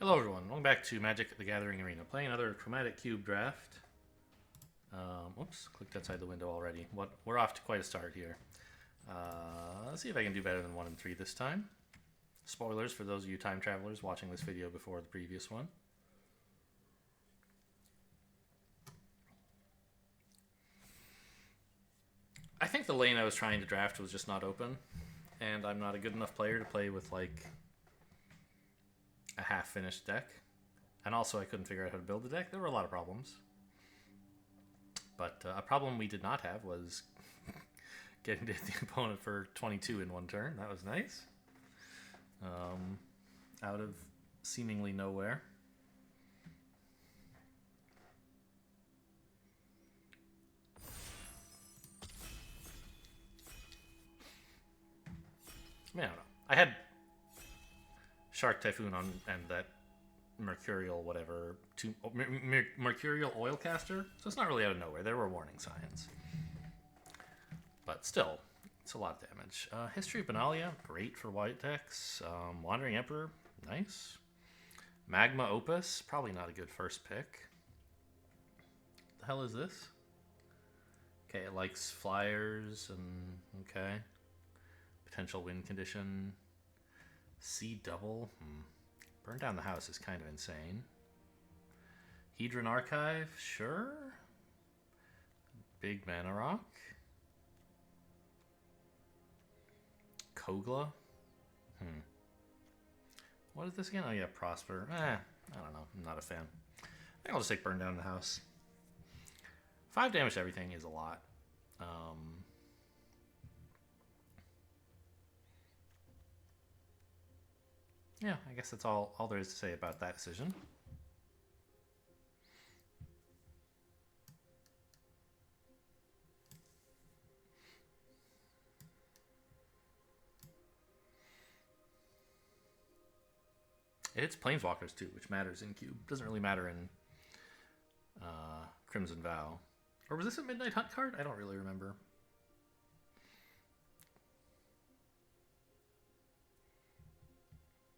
Hello everyone, welcome back to Magic the Gathering Arena. Playing another chromatic cube draft. Oops, clicked outside the window already. We're off to quite a start here. Let's see if I can do better than 1 and 3 this time. Spoilers for those of you time travelers watching this video before the previous one. I think the lane I was trying to draft was just not open, and I'm not a good enough player to play with like a half-finished deck. And also I couldn't figure out how to build the deck. There were a lot of problems. But a problem we did not have was getting to hit the opponent for 22 in one turn. That was nice. Out of seemingly nowhere. I mean, I don't know. I had Shark Typhoon on and that Mercurial whatever, Mercurial Oilcaster, so it's not really out of nowhere. There were warning signs. But still, it's a lot of damage. History of Benalia, great for white decks. Wandering Emperor, nice. Magma Opus, probably not a good first pick. The hell is this? Okay, it likes flyers and okay. Potential win condition. Sea Double. Burn down the house is kind of insane. Hedron Archive, sure. Big Mana Rock. Kogla. What is this again? Oh yeah, Prosper. I don't know. I'm not a fan. I think I'll just take Burn Down the House. 5 damage to everything is a lot. Yeah, I guess that's all there is to say about that decision. It's Planeswalkers too, which matters in Cube. Doesn't really matter in Crimson Vow. Or was this a Midnight Hunt card? I don't really remember.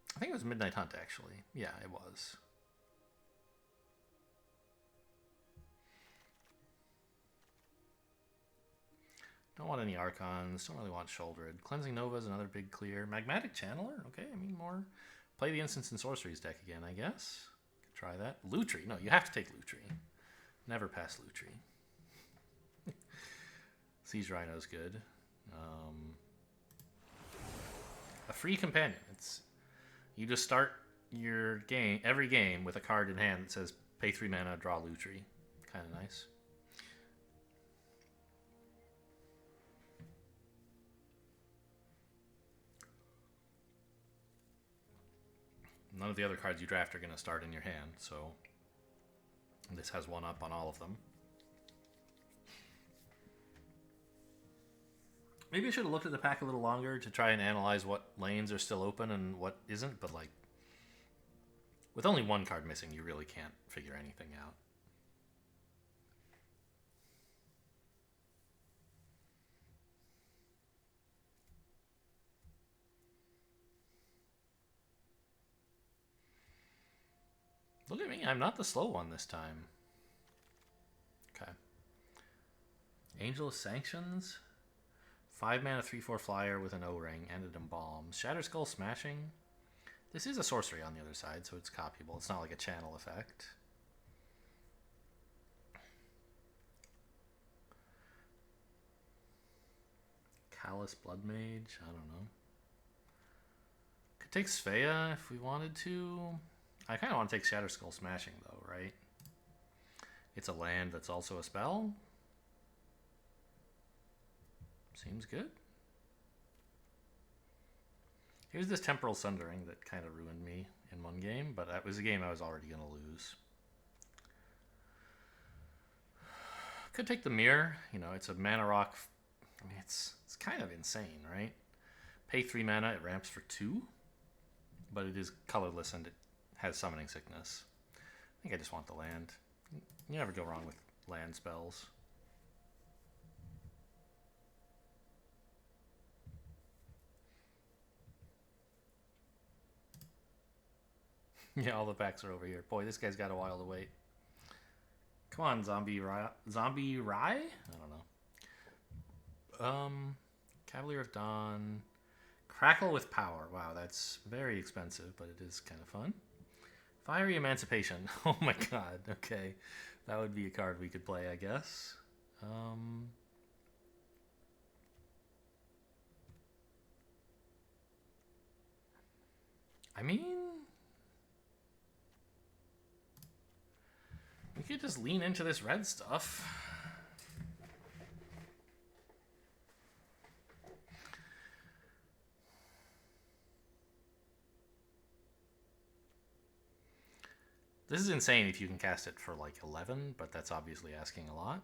I think it was Midnight Hunt, actually. Yeah, it was. Don't want any Archons. Don't really want Shouldered. Cleansing Nova is another big clear. Magmatic Channeler? Okay, I mean more. Play the Instants and Sorceries deck again, I guess. Could try that. Lutri. No, you have to take Lutri. Never pass Lutri. Siege Rhino's good. A free companion. You just start your game, every game, with a card in hand that says pay 3 mana, draw Lutri. Kind of nice. None of the other cards you draft are going to start in your hand, so this has one up on all of them. Maybe I should have looked at the pack a little longer to try and analyze what lanes are still open and what isn't, but like, with only one card missing, you really can't figure anything out. Look at me, I'm not the slow one this time. Okay. Angel of Sanctions. 5 mana, 3/4 flyer with an O-ring and it embalms. Shatterskull Smashing. This is a sorcery on the other side, so it's copyable. It's not like a channel effect. Callous Blood Mage. I don't know. Could take Svea if we wanted to. I kind of want to take Shatterskull Smashing, though, right? It's a land that's also a spell. Seems good. Here's this Temporal Sundering that kind of ruined me in one game, but that was a game I was already going to lose. Could take the Mirror. You know, it's a mana rock. I mean, it's kind of insane, right? Pay 3 mana, it ramps for 2, but it is colorless and it has Summoning Sickness. I think I just want the land. You never go wrong with land spells. Yeah, all the packs are over here. Boy, this guy's got a while to wait. Come on, Zombie Rye. Zombie Rye? I don't know. Cavalier of Dawn. Crackle with Power. Wow, that's very expensive, but it is kind of fun. Fiery Emancipation. Oh my god. Okay. That would be a card we could play, I guess. I mean, we could just lean into this red stuff. This is insane if you can cast it for like 11, but that's obviously asking a lot.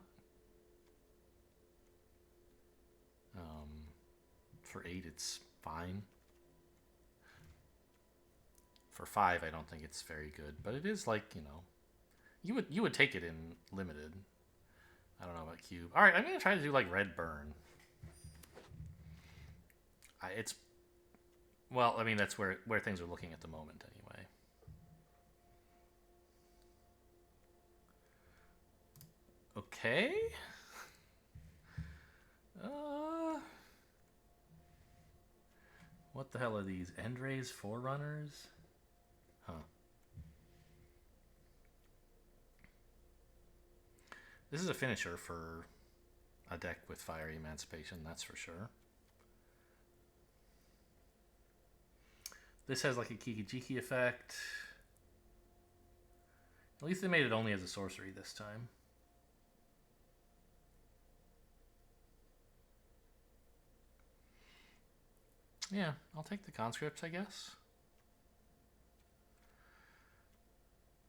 For 8, it's fine. For 5, I don't think it's very good, but it is like, you would take it in limited. I don't know about cube. All right, I'm gonna try to do like red burn. Well, I mean that's where things are looking at the moment anyway. Okay. What the hell are these? Endray's Forerunners? Huh. This is a finisher for a deck with Fiery Emancipation, that's for sure. This has like a Kikijiki effect. At least they made it only as a sorcery this time. Yeah, I'll take the conscripts, I guess.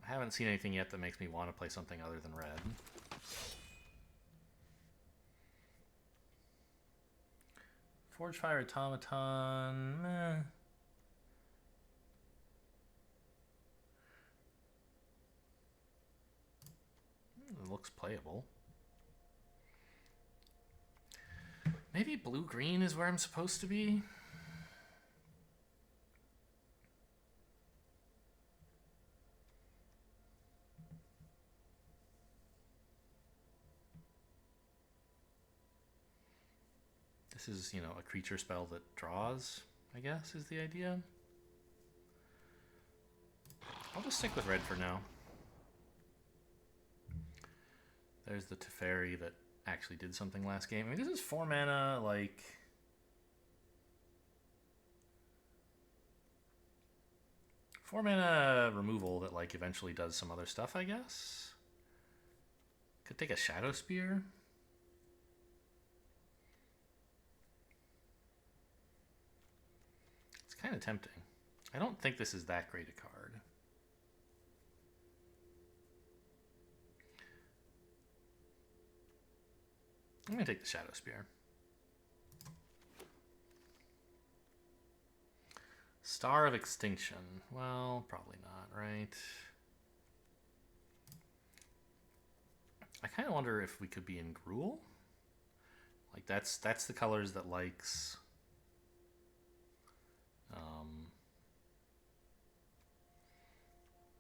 I haven't seen anything yet that makes me want to play something other than red. Forge Fire Automaton, meh. It looks playable. Maybe blue-green is where I'm supposed to be? This is, a creature spell that draws, I guess, is the idea. I'll just stick with red for now. There's the Teferi that actually did something last game. I mean, this is 4 mana, like... Four-mana removal that, like, eventually does some other stuff, I guess? Could take a Shadow Spear. It's kind of tempting. I don't think this is that great a card. I'm going to take the Shadow Spear. Star of Extinction. Well, probably not, right? I kind of wonder if we could be in Gruul. Like, that's the colors that likes...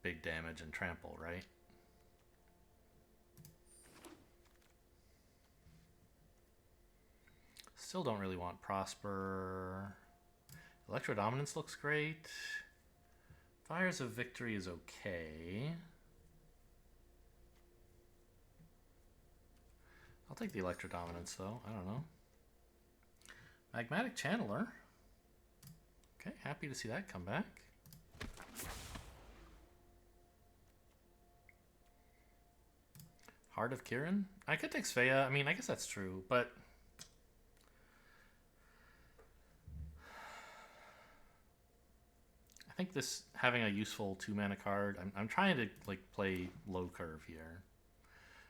big damage and trample, right? Still don't really want Prosper. Electro Dominance looks great. Fires of Victory is okay. I'll take the Electro Dominance though. I don't know. Magmatic Channeler. Okay, happy to see that come back. Heart of Kirin? I could take Svea. I mean, I guess that's true, but... I think this having a useful 2-mana card... I'm trying to like play low curve here.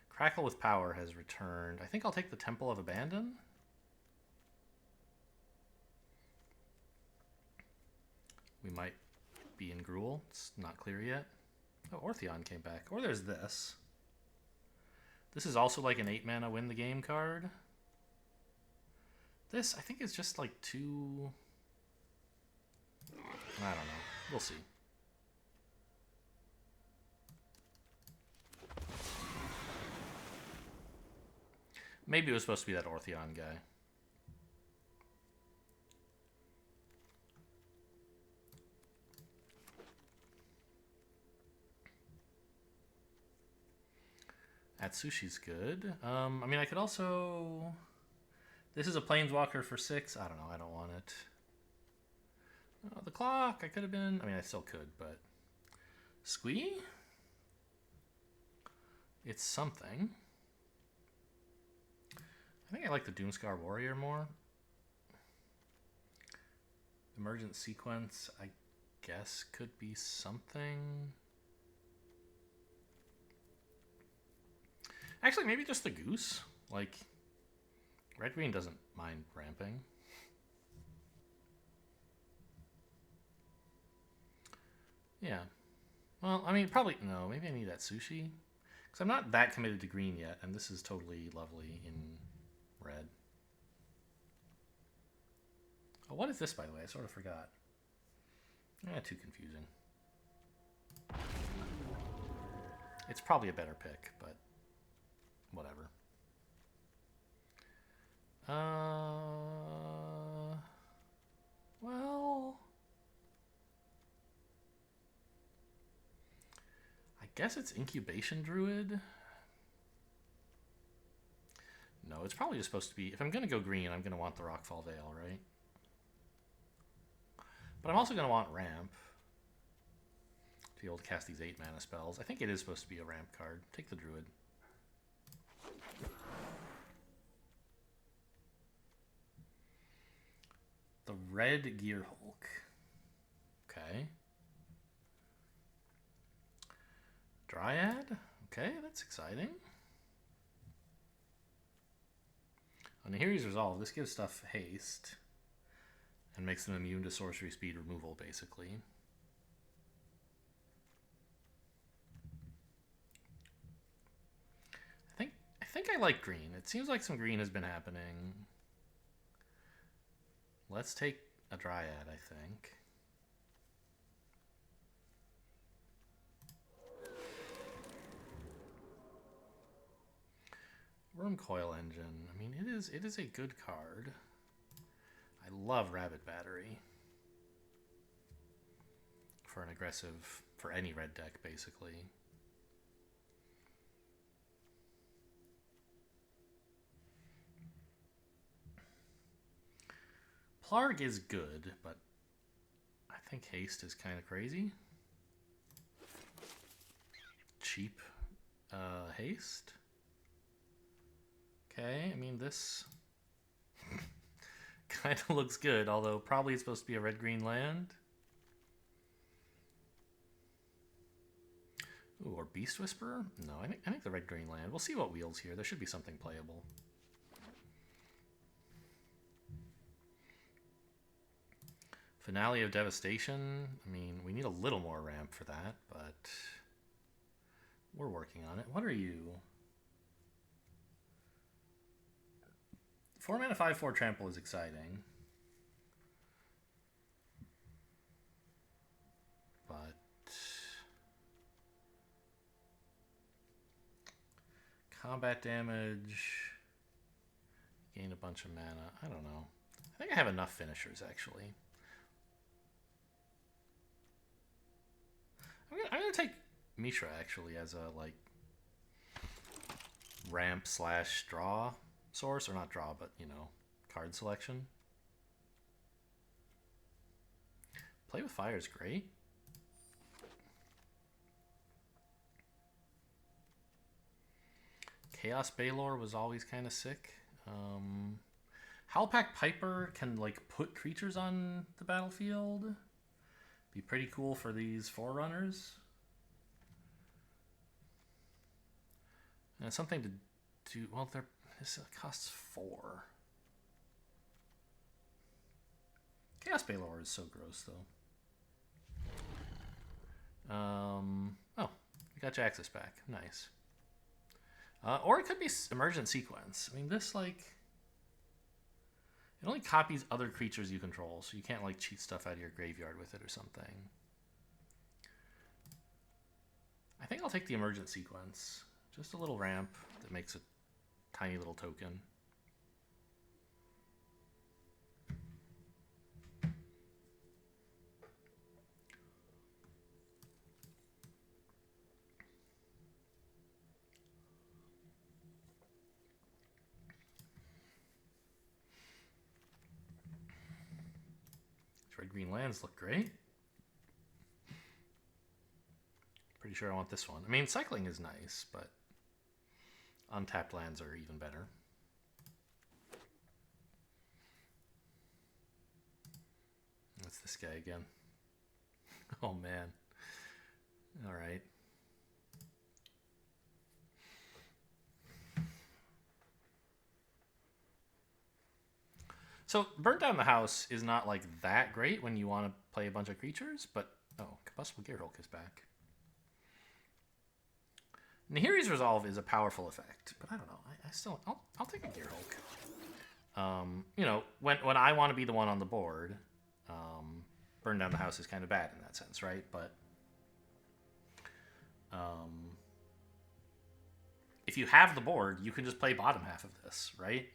Crackle with Power has returned. I think I'll take the Temple of Abandon. We might be in Gruul. It's not clear yet. Oh, Ortheon came back. Or there's this. This is also like an 8-mana win the game card. This, I think, is just like too... I don't know. We'll see. Maybe it was supposed to be that Ortheon guy. Atsushi's good. I mean, I could also... This is a Planeswalker for 6. I don't know. I don't want it. Oh, the clock. I could have been... I mean, I still could, but... Squee? It's something. I think I like the Doomscar Warrior more. Emergent Sequence, I guess, could be something. Actually, maybe just the Goose. Like, red-green doesn't mind ramping. Yeah. Well, I mean, probably... No, maybe I need that Sushi. Because I'm not that committed to green yet, and this is totally lovely in red. Oh, what is this, by the way? I sort of forgot. Too confusing. It's probably a better pick, but whatever. Well... I guess it's Incubation Druid. No, it's probably just supposed to be... If I'm going to go green, I'm going to want the Rockfall Veil, right? But I'm also going to want Ramp. To be able to cast these 8 mana spells. I think it is supposed to be a Ramp card. Take the Druid. The Red Gearhulk. Okay. Dryad? Okay, that's exciting. On Nahiri's Resolve, this gives stuff haste. And makes them immune to sorcery speed removal, basically. I think I like green. It seems like some green has been happening. Let's take a Dryad, I think. Wormcoil Engine. I mean, it is a good card. I love Rabbit Battery. For an aggressive, for any red deck, basically. Plarg is good, but I think haste is kind of crazy. Cheap haste. Okay, I mean, this kind of looks good, although probably it's supposed to be a red-green land. Ooh, or Beast Whisperer? No, I think the red-green land. We'll see what wheels here. There should be something playable. Finale of Devastation. I mean, we need a little more ramp for that, but we're working on it. What are you? 4 mana 5/4 trample is exciting. But combat damage, gain a bunch of mana. I don't know. I think I have enough finishers actually. I'm gonna take Mishra actually as a like ramp / draw source, or not draw, but you know, card selection. Play with Fire is great. Chaos Balor was always kind of sick. Howlpack Piper can like put creatures on the battlefield. Be pretty cool for these Forerunners. And something to do. Well, this costs 4. Chaos Balor is so gross, though. Oh, we got Jaxus back. Nice. Or it could be Emergent Sequence. I mean, this, like... It only copies other creatures you control, so you can't, like, cheat stuff out of your graveyard with it or something. I think I'll take the Emergent Sequence. Just a little ramp that makes it tiny little token. Red-green lands look great. Pretty sure I want this one. I mean, cycling is nice, but untapped lands are even better. That's this guy again. Oh, man. All right. So, Burnt Down the House is not like that great when you want to play a bunch of creatures, but oh, Combustible Gearhulk is back. Nahiri's Resolve is a powerful effect, but I don't know. I still I'll take a Gearhulk. You know, when I want to be the one on the board, Burn Down the House is kind of bad in that sense, right? But if you have the board, you can just play bottom half of this, right?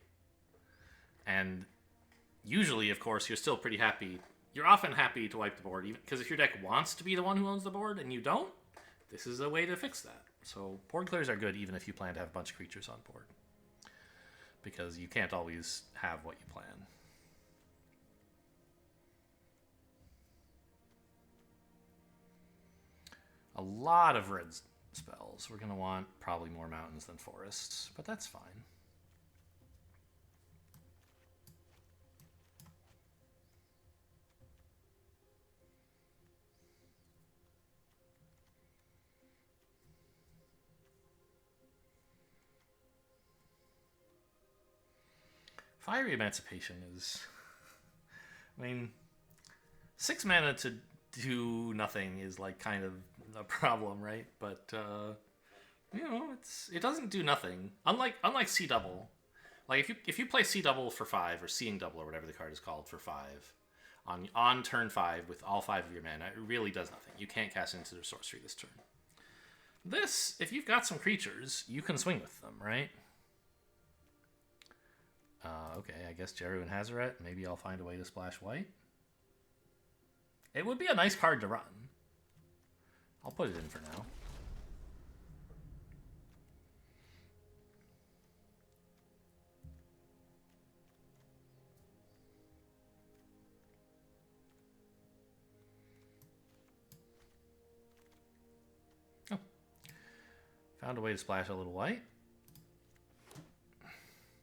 And usually, of course, you're still pretty happy. You're often happy to wipe the board, even because if your deck wants to be the one who owns the board and you don't, this is a way to fix that. So board clears are good even if you plan to have a bunch of creatures on board, because you can't always have what you plan. A lot of red spells. We're going to want probably more mountains than forests, but that's fine. Fiery Emancipation is... I mean, 6 mana to do nothing is like kind of a problem, right? But, you know, it doesn't do nothing. Unlike Sea Double. Like, if you play Sea Double for 5, or Seeing Double, or whatever the card is called, for 5, on turn 5 with all 5 of your mana, it really does nothing. You can't cast into their sorcery this turn. This, if you've got some creatures, you can swing with them, right? Okay, I guess Jeru and Hazaret. Maybe I'll find a way to splash white. It would be a nice card to run. I'll put it in for now. Oh. Found a way to splash a little white.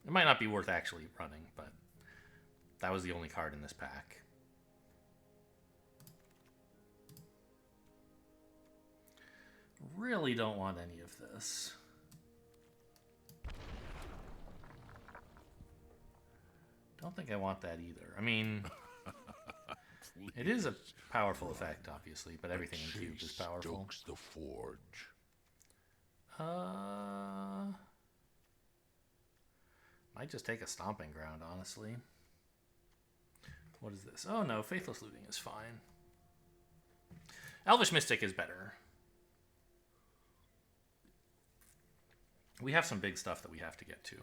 It might not be worth actually running, but that was the only card in this pack. Really don't want any of this. Don't think I want that either. I mean, it is a powerful effect, obviously, but everything in Cube is powerful. Stokes the forge. Might just take a Stomping Ground, honestly. What is this? Oh no, Faithless Looting is fine. Elvish Mystic is better. We have some big stuff that we have to get to.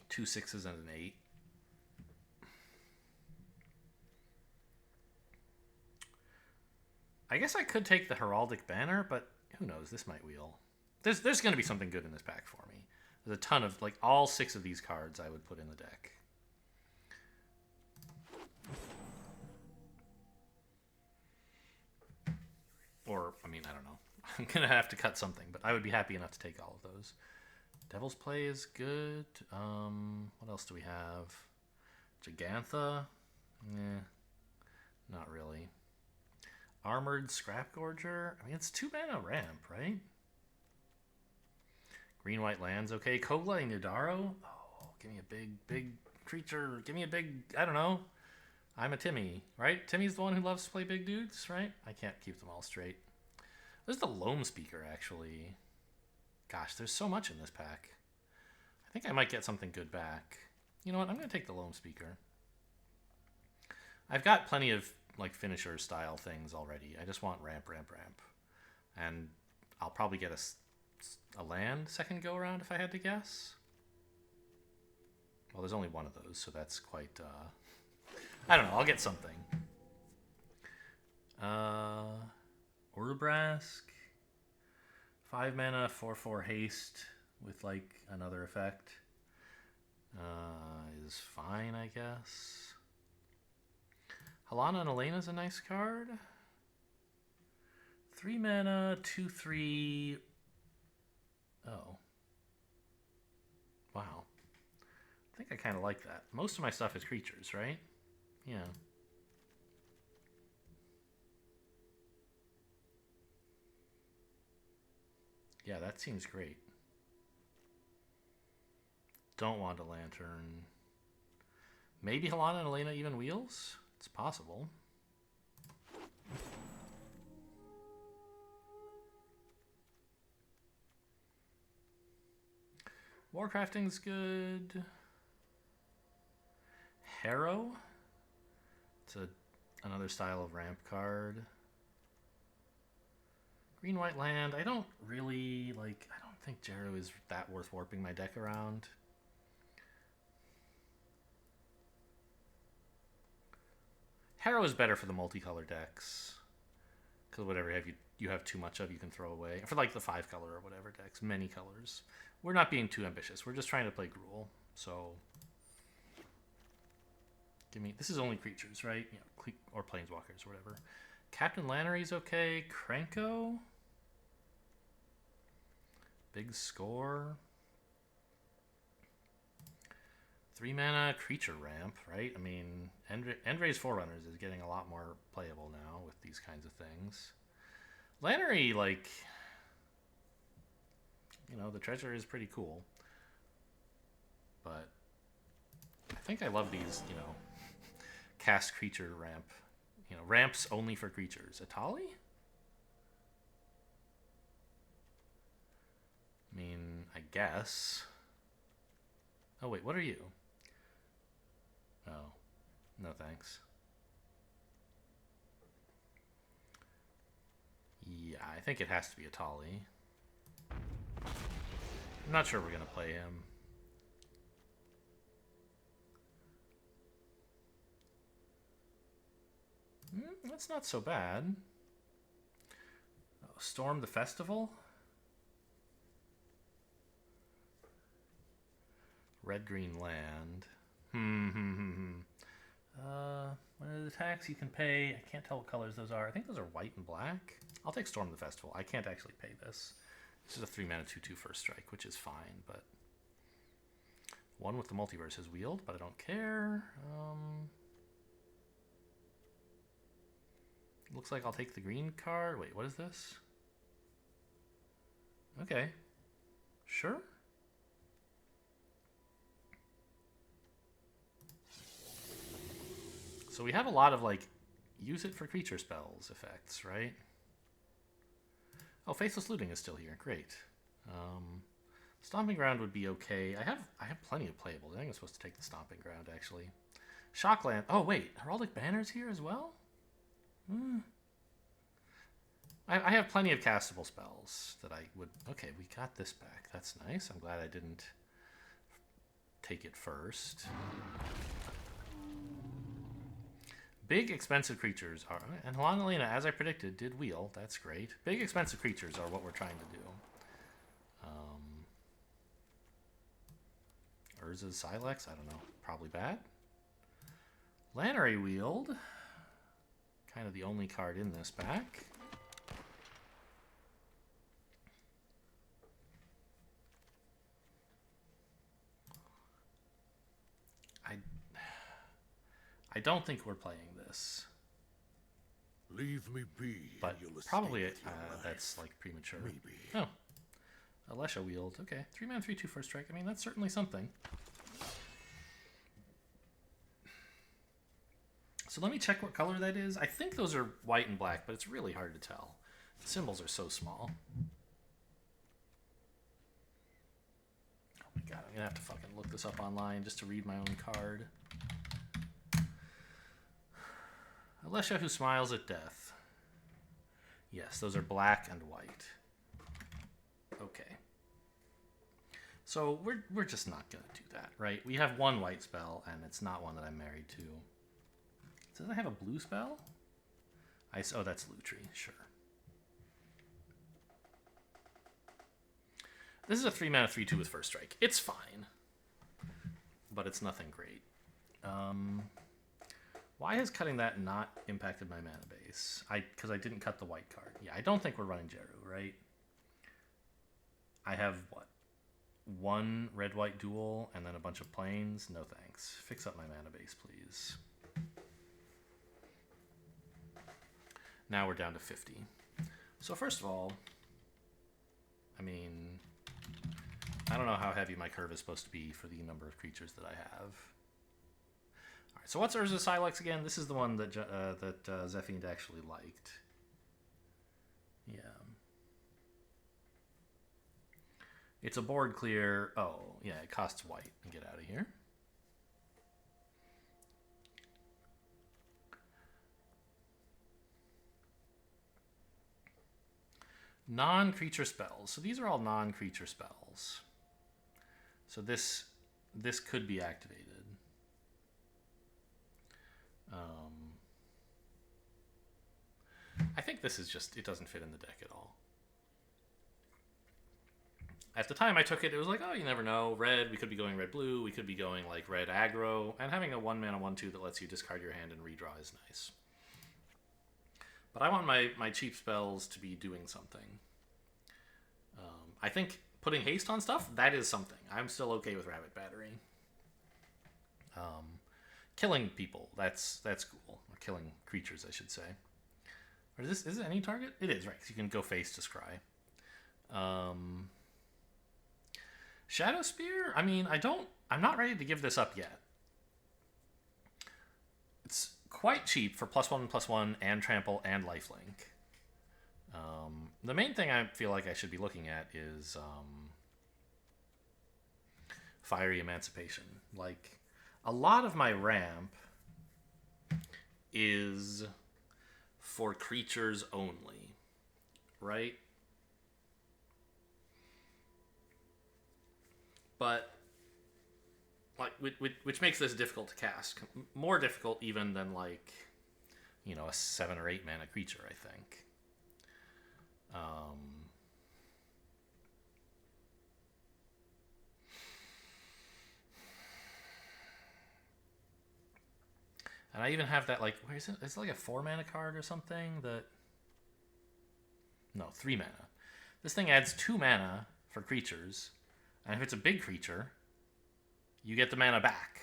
2 6s and an 8. I guess I could take the Heraldic Banner, but who knows? This might wheel. There's going to be something good in this pack for me. There's a ton of, like, all 6 of these cards I would put in the deck. Or, I mean, I don't know. I'm going to have to cut something, but I would be happy enough to take all of those. Devil's Play is good. What else do we have? Gigantha? Not really. Armored Scrap Gorger? I mean, it's 2 mana ramp, right? Green-white lands, okay. Kogla and Yadaro? Oh, give me a big creature. Give me a big, I don't know. I'm a Timmy, right? Timmy's the one who loves to play big dudes, right? I can't keep them all straight. There's the Loam Speaker, actually. Gosh, there's so much in this pack. I think I might get something good back. You know what? I'm going to take the Loam Speaker. I've got plenty of, like, finisher-style things already. I just want ramp. And I'll probably get a a land second go around if I had to guess. Well, there's only one of those, so that's quite... I don't know, I'll get something. Urbrask. 5 mana, 4/4 haste with like another effect. Is fine, I guess. Halana and Elena's a nice card. 3 mana, 2/3. Oh. Wow. I think I kind of like that. Most of my stuff is creatures, right? Yeah. Yeah, that seems great. Don't want a lantern. Maybe Halana and Elena even wheels? It's possible. Warcrafting's good. Harrow. It's another style of ramp card. Green white land. I don't really like. I don't think Jarrow is that worth warping my deck around. Harrow is better for the multicolor decks. Because whatever you have too much of, you can throw away. For like the 5-color or whatever decks, many colors. We're not being too ambitious. We're just trying to play Gruul. So, give me. This is only creatures, right? Yeah, or planeswalkers, or whatever. Captain Lannery's okay. Krenko. Big score. 3 mana creature ramp, right? I mean, Endray's Forerunners is getting a lot more playable now with these kinds of things. Lannery, like, you know, the treasure is pretty cool. But I think I love these, you know, cast creature ramp. You know, ramps only for creatures. Atali? I mean, I guess. Oh, wait, what are you? Oh, no thanks. Yeah, I think it has to be Atali. I'm not sure we're going to play him. That's not so bad. Oh, Storm the Festival? Red-green land. When it attacks, you can pay... I can't tell what colors those are. I think those are white and black. I'll take Storm the Festival. I can't actually pay this. This is a 3 mana 2/2 first strike, which is fine, but... One with the multiverse is wheeled, but I don't care. Looks like I'll take the green card. Wait, what is this? Okay. Sure. So we have a lot of, like, use it for creature spells effects, right? Oh, Faithless Looting is still here. Great. Stomping Ground would be okay. I have plenty of playables. I think I'm supposed to take the Stomping Ground, actually. Shockland. Oh, wait. Heraldic Banner's here as well? I have plenty of castable spells that I would... Okay, we got this back. That's nice. I'm glad I didn't take it first. Big expensive creatures are... And Halana Elena, as I predicted, did wheel. That's great. Big expensive creatures are what we're trying to do. Urza's Silex? I don't know. Probably bad. Lannery wheeled. Kind of the only card in this pack. I don't think we're playing this. Leave me be. But probably that's like premature. Maybe. Oh. Alesha wheeled. Okay. 3 mana 3/2 first strike. I mean, that's certainly something. So let me check what color that is. I think those are white and black, but it's really hard to tell. The symbols are so small. Oh my god, I'm gonna have to fucking look this up online just to read my own card. Alesha who smiles at death. Yes, those are black and white. Okay. So we're just not going to do that, right? We have one white spell, and it's not one that I'm married to. Does it have a blue spell? Oh, that's Lutri, sure. This is a 3-mana 3/2 with first strike. It's fine, but it's nothing great. Why has cutting that not impacted my mana base? Because I didn't cut the white card. Yeah, I don't think we're running Jeru, right? I have, what? One red-white duel and then a bunch of planes? No thanks. Fix up my mana base, please. Now we're down to 50. So first of all, I mean, I don't know how heavy my curve is supposed to be for the number of creatures that I have. All right, so what's Urza Silex again? This is the one that Zephind actually liked. Yeah. It's a board clear. Oh, yeah, it costs white. Get out of here. Non-creature spells. So these are all non-creature spells. So this could be activated. I think this is just, it doesn't fit in the deck at all. At the time I took it, it was like, oh, you never know. Red, we could be going red-blue. We could be going like red aggro. And having a 1-mana 1/2 that lets you discard your hand and redraw is nice. But I want my cheap spells to be doing something. I think putting haste on stuff, that is something. I'm still okay with Rabbit Battery. Killing people, that's cool. Or killing creatures, I should say. Or is it any target? It is, right, because you can go face to scry. Shadow Spear? I mean, I'm not ready to give this up yet. It's quite cheap for +1/+1 and trample and lifelink. The main thing I feel like I should be looking at is Fiery Emancipation. Like, a lot of my ramp is for creatures only, right? But like, which makes this difficult to cast. More difficult even than, like, you know, a 7 or 8 mana creature, I think. And I even have that, like, where is it? It's like a 4 mana card or something that... No, 3 mana. This thing adds 2 mana for creatures, and if it's a big creature, you get the mana back.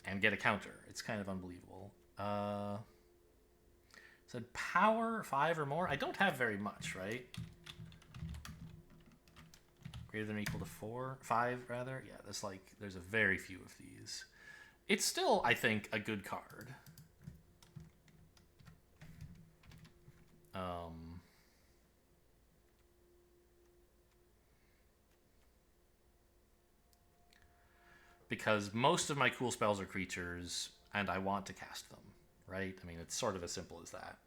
And get a counter. It's kind of unbelievable. Said power 5 or more? I don't have very much, right? Greater than or equal to 4? 5, rather? Yeah, there's a very few of these. It's still, I think, a good card. Because most of my cool spells are creatures, and I want to cast them, right? I mean, it's sort of as simple as that.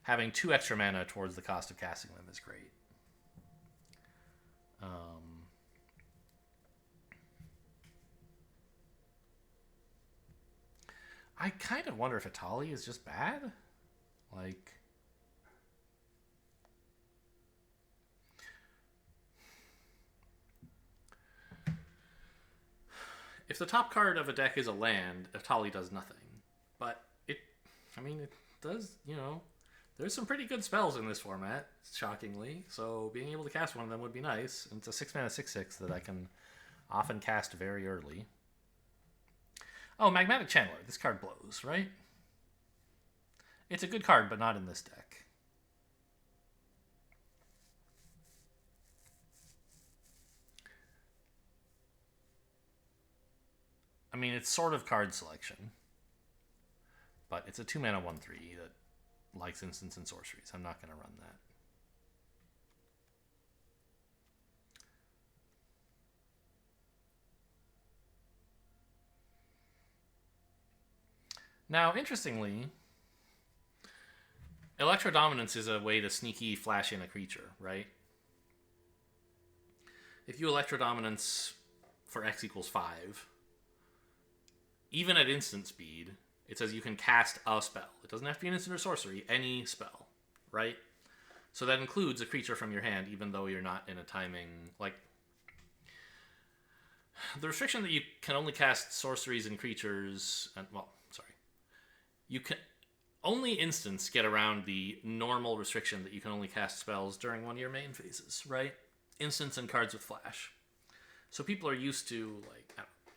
Having 2 extra mana towards the cost of casting them is great. I kind of wonder if Atali is just bad. Like... If the top card of a deck is a land, Atali does nothing. But it does, you know, there's some pretty good spells in this format, shockingly. So being able to cast one of them would be nice. And it's a 6 mana 6/6 that I can often cast very early. Oh, Magmatic Channeler. This card blows, right? It's a good card, but not in this deck. I mean, it's sort of card selection, but it's a 2 mana 1/3 that likes instants and sorceries. I'm not going to run that. Now, interestingly, Electrodominance is a way to sneaky flash in a creature, right? If you Electrodominance for X equals 5, even at instant speed, it says you can cast a spell. It doesn't have to be an instant or sorcery, any spell, right? So that includes a creature from your hand, even though you're not in a timing, like... The restriction that you can only cast sorceries and creatures, and, well, sorry. You can only instants get around the normal restriction that you can only cast spells during one of your main phases, right? Instants and cards with flash. So people are used to, like, I don't know.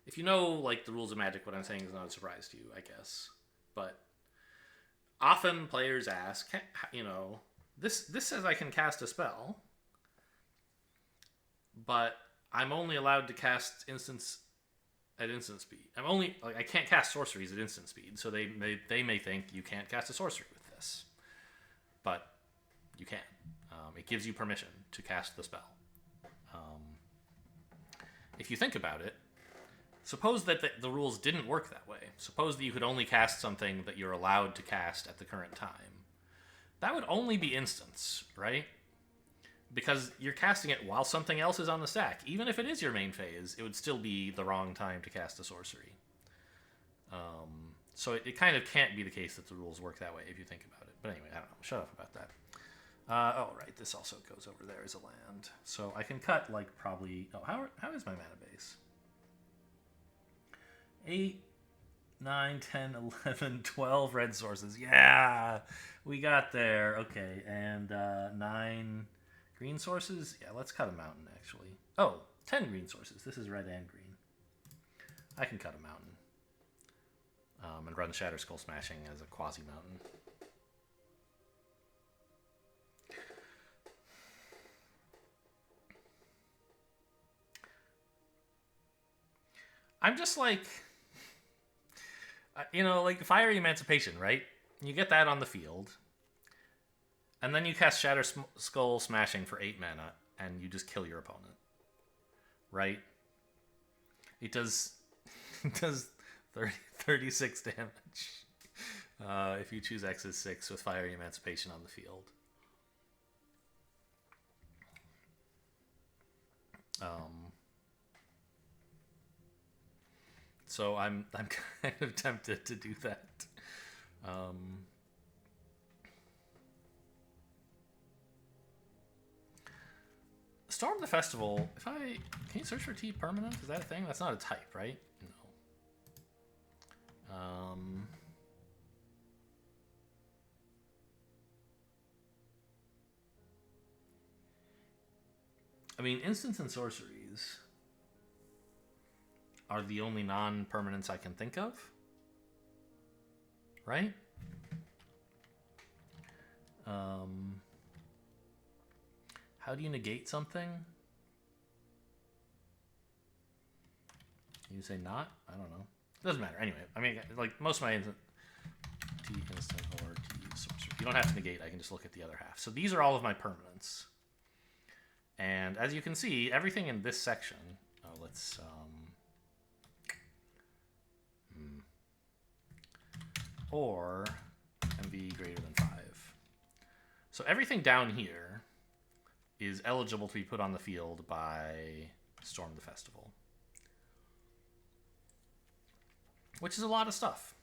If you know, like, the rules of Magic, what I'm saying is not a surprise to you, I guess. But often players ask, you know, this says I can cast a spell, but I'm only allowed to cast instants at instant speed. I can't cast sorceries at instant speed, so they may think you can't cast a sorcery with this, but you can. It gives you permission to cast the spell. If you think about it, suppose that the rules didn't work that way. Suppose that you could only cast something that you're allowed to cast at the current time. That would only be instants, right? Because you're casting it while something else is on the stack. Even if it is your main phase, it would still be the wrong time to cast a sorcery. So it kind of can't be the case that the rules work that way if you think about it. But anyway, I don't know. Shut up about that. Right. This also goes over there as a land. So I can cut, like, probably... Oh, how is my mana base? 8, 9, 10, 11, 12 red sources. Yeah! We got there. Okay. And 9... green sources? Yeah, let's cut a mountain, actually. Oh, 10 green sources. This is red and green. I can cut a mountain. And run Shatterskull Smashing as a quasi-mountain. I'm just like... you know, like Fiery Emancipation, right? You get that on the field. And then you cast Shatterskull Smashing for 8 mana, and you just kill your opponent. Right? It does 36 damage. If you choose X's 6 with Fiery Emancipation on the field. So I'm kind of tempted to do that. Storm the Festival. Can you search for T permanent? Is that a thing? That's not a type, right? No. I mean, instants and sorceries are the only non-permanents I can think of, right? How do you negate something? You say not? I don't know. Doesn't matter. Anyway, I mean, like most of my T instant or T sorcery. You don't have to negate. I can just look at the other half. So these are all of my permanents. And as you can see, everything in this section. Oh, let's or MV greater than 5. So everything down here is eligible to be put on the field by Storm the Festival. Which is a lot of stuff.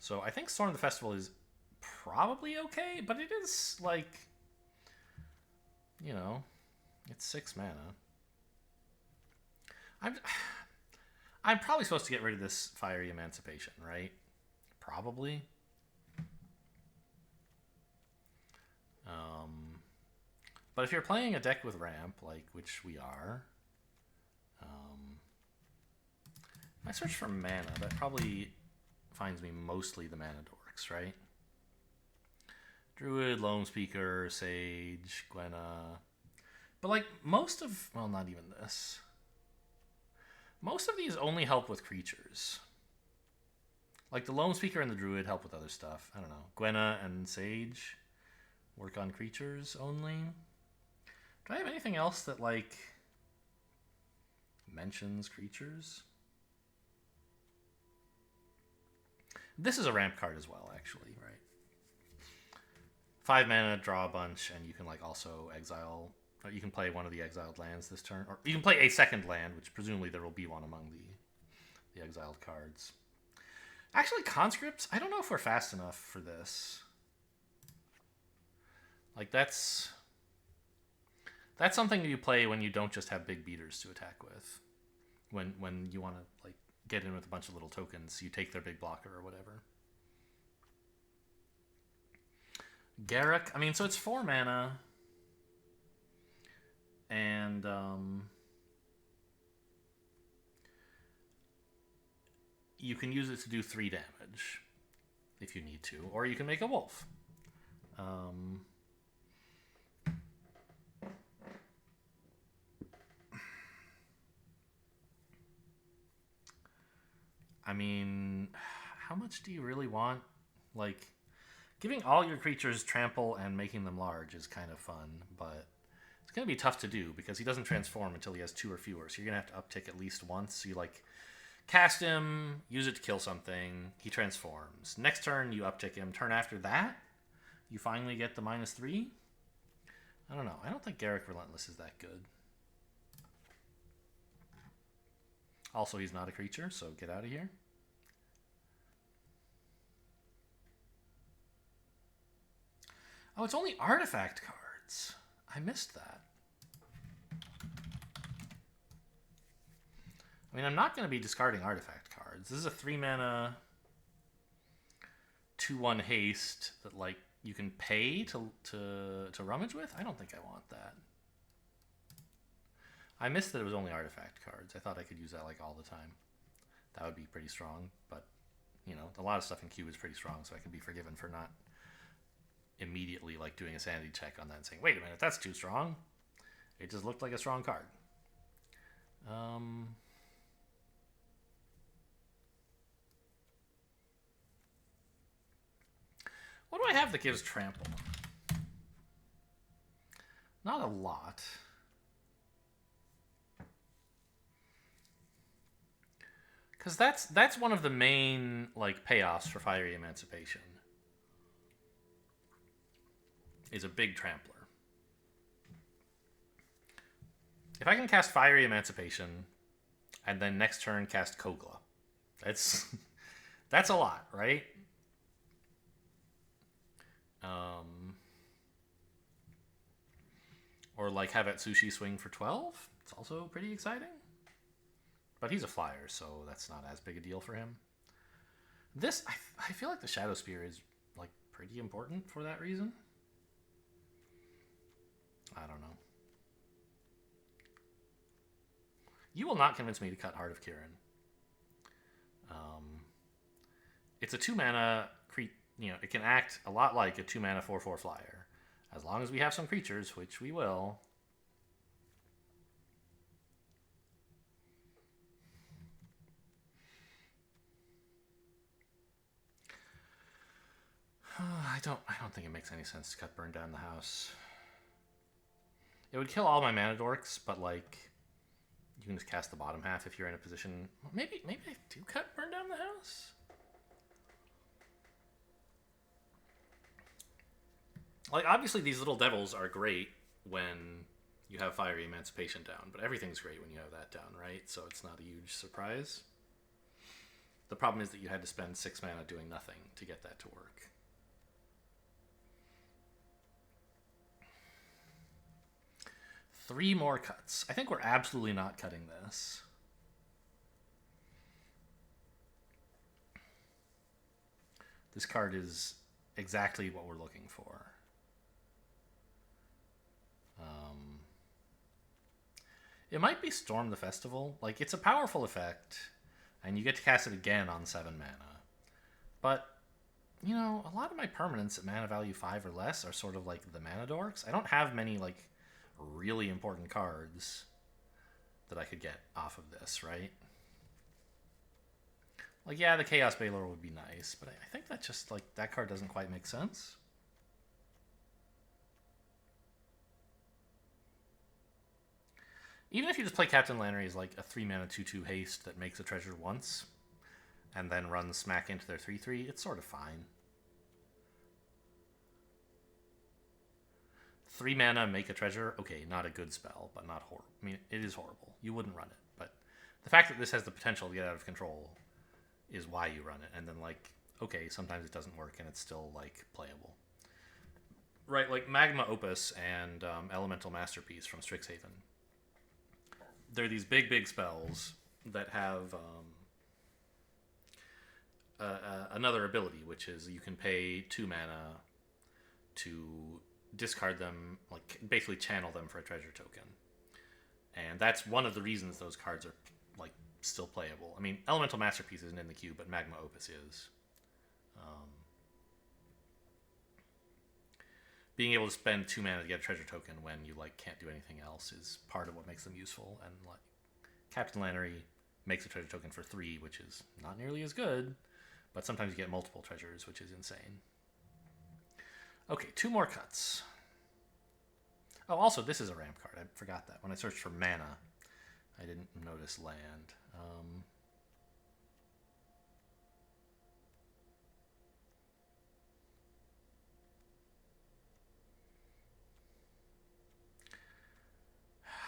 So I think Storm the Festival is probably okay, but it is, like, you know, it's 6 mana. I'm probably supposed to get rid of this Fiery Emancipation, right? Probably. But if you're playing a deck with ramp, like, which we are, if I search for mana, that probably finds me mostly the mana dorks, right? Druid, Loam Speaker, Sage, Gwenna. But, like, most of... Well, not even this. Most of these only help with creatures. Like, the Loam Speaker and the Druid help with other stuff. I don't know. Gwenna and Sage work on creatures only. Do I have anything else that, like, mentions creatures? This is a ramp card as well, actually, right? 5 mana, draw a bunch, and you can like also exile. You can play one of the exiled lands this turn, or you can play a second land, which presumably there will be one among the exiled cards. Actually, conscripts. I don't know if we're fast enough for this. Like that's something you play when you don't just have big beaters to attack with. When you want to like get in with a bunch of little tokens, you take their big blocker or whatever. Garruk, I mean, so it's 4 mana, and you can use it to do 3 damage if you need to, or you can make a wolf. I mean, how much do you really want? Like, giving all your creatures trample and making them large is kind of fun, but it's going to be tough to do because he doesn't transform until he has 2 or fewer. So you're going to have to uptick at least once. So you like cast him, use it to kill something, he transforms. Next turn, you uptick him. Turn after that, you finally get the -3. I don't know. I don't think Garruk Relentless is that good. Also, he's not a creature, so get out of here. Oh, it's only artifact cards. I missed that. I mean, I'm not going to be discarding artifact cards. This is a 3 mana 2/1 haste that like you can pay to rummage with. I don't think I want that. I missed that it was only artifact cards. I thought I could use that like all the time. That would be pretty strong, but you know, a lot of stuff in Q is pretty strong, so I can be forgiven for not immediately like doing a sanity check on that and saying, wait a minute, that's too strong. It just looked like a strong card. What do I have that gives trample? Not a lot. Because that's one of the main like payoffs for Fiery Emancipation. Is a big trampler. If I can cast Fiery Emancipation and then next turn cast Kogla, that's a lot, right? Or like have Atsushi swing for 12. It's also pretty exciting. But he's a flyer, so that's not as big a deal for him. This, I feel like the Shadow Spear is like pretty important for that reason. I don't know. You will not convince me to cut Heart of Kirin. It's a 2 mana creature. You know, it can act a lot like a 2 mana 4/4 flyer, as long as we have some creatures, which we will. I don't think it makes any sense to cut Burn Down the House. It would kill all my mana dorks, but like you can just cast the bottom half if you're in a position. Maybe I do cut Burn Down the House. Like obviously these little devils are great when you have Fiery Emancipation down, but everything's great when you have that down, right? So it's not a huge surprise. The problem is that you had to spend 6 mana doing nothing to get that to work. Three more cuts. I think we're absolutely not cutting this. This card is exactly what we're looking for. It might be Storm the Festival. Like, it's a powerful effect, and you get to cast it again on 7 mana. But, you know, a lot of my permanents at mana value 5 or less are sort of like the mana dorks. I don't have many, like, really important cards that I could get off of this, right? Like, yeah, the Chaos Balor would be nice, but I think that just, like, that card doesn't quite make sense. Even if you just play Captain Lannery as, like, a 3 mana 2/2 haste that makes a treasure once, and then run smack into their 3/3, it's sort of fine. 3 mana, make a treasure. Okay, not a good spell, but not horrible. I mean, it is horrible. You wouldn't run it, but the fact that this has the potential to get out of control is why you run it. And then, like, okay, sometimes it doesn't work and it's still, like, playable. Right, like Magma Opus and Elemental Masterpiece from Strixhaven. They're these big, big spells that have another ability, which is you can pay 2 mana to discard them, like basically channel them for a treasure token. And that's one of the reasons those cards are like still playable. I mean, Elemental Masterpiece isn't in the queue, but Magma Opus is. Being able to spend 2 mana to get a treasure token when you like can't do anything else is part of what makes them useful. And like Captain Lannery makes a treasure token for 3, which is not nearly as good, but sometimes you get multiple treasures, which is insane. Okay, 2 more cuts. Oh, also, this is a ramp card. I forgot that. When I searched for mana, I didn't notice land.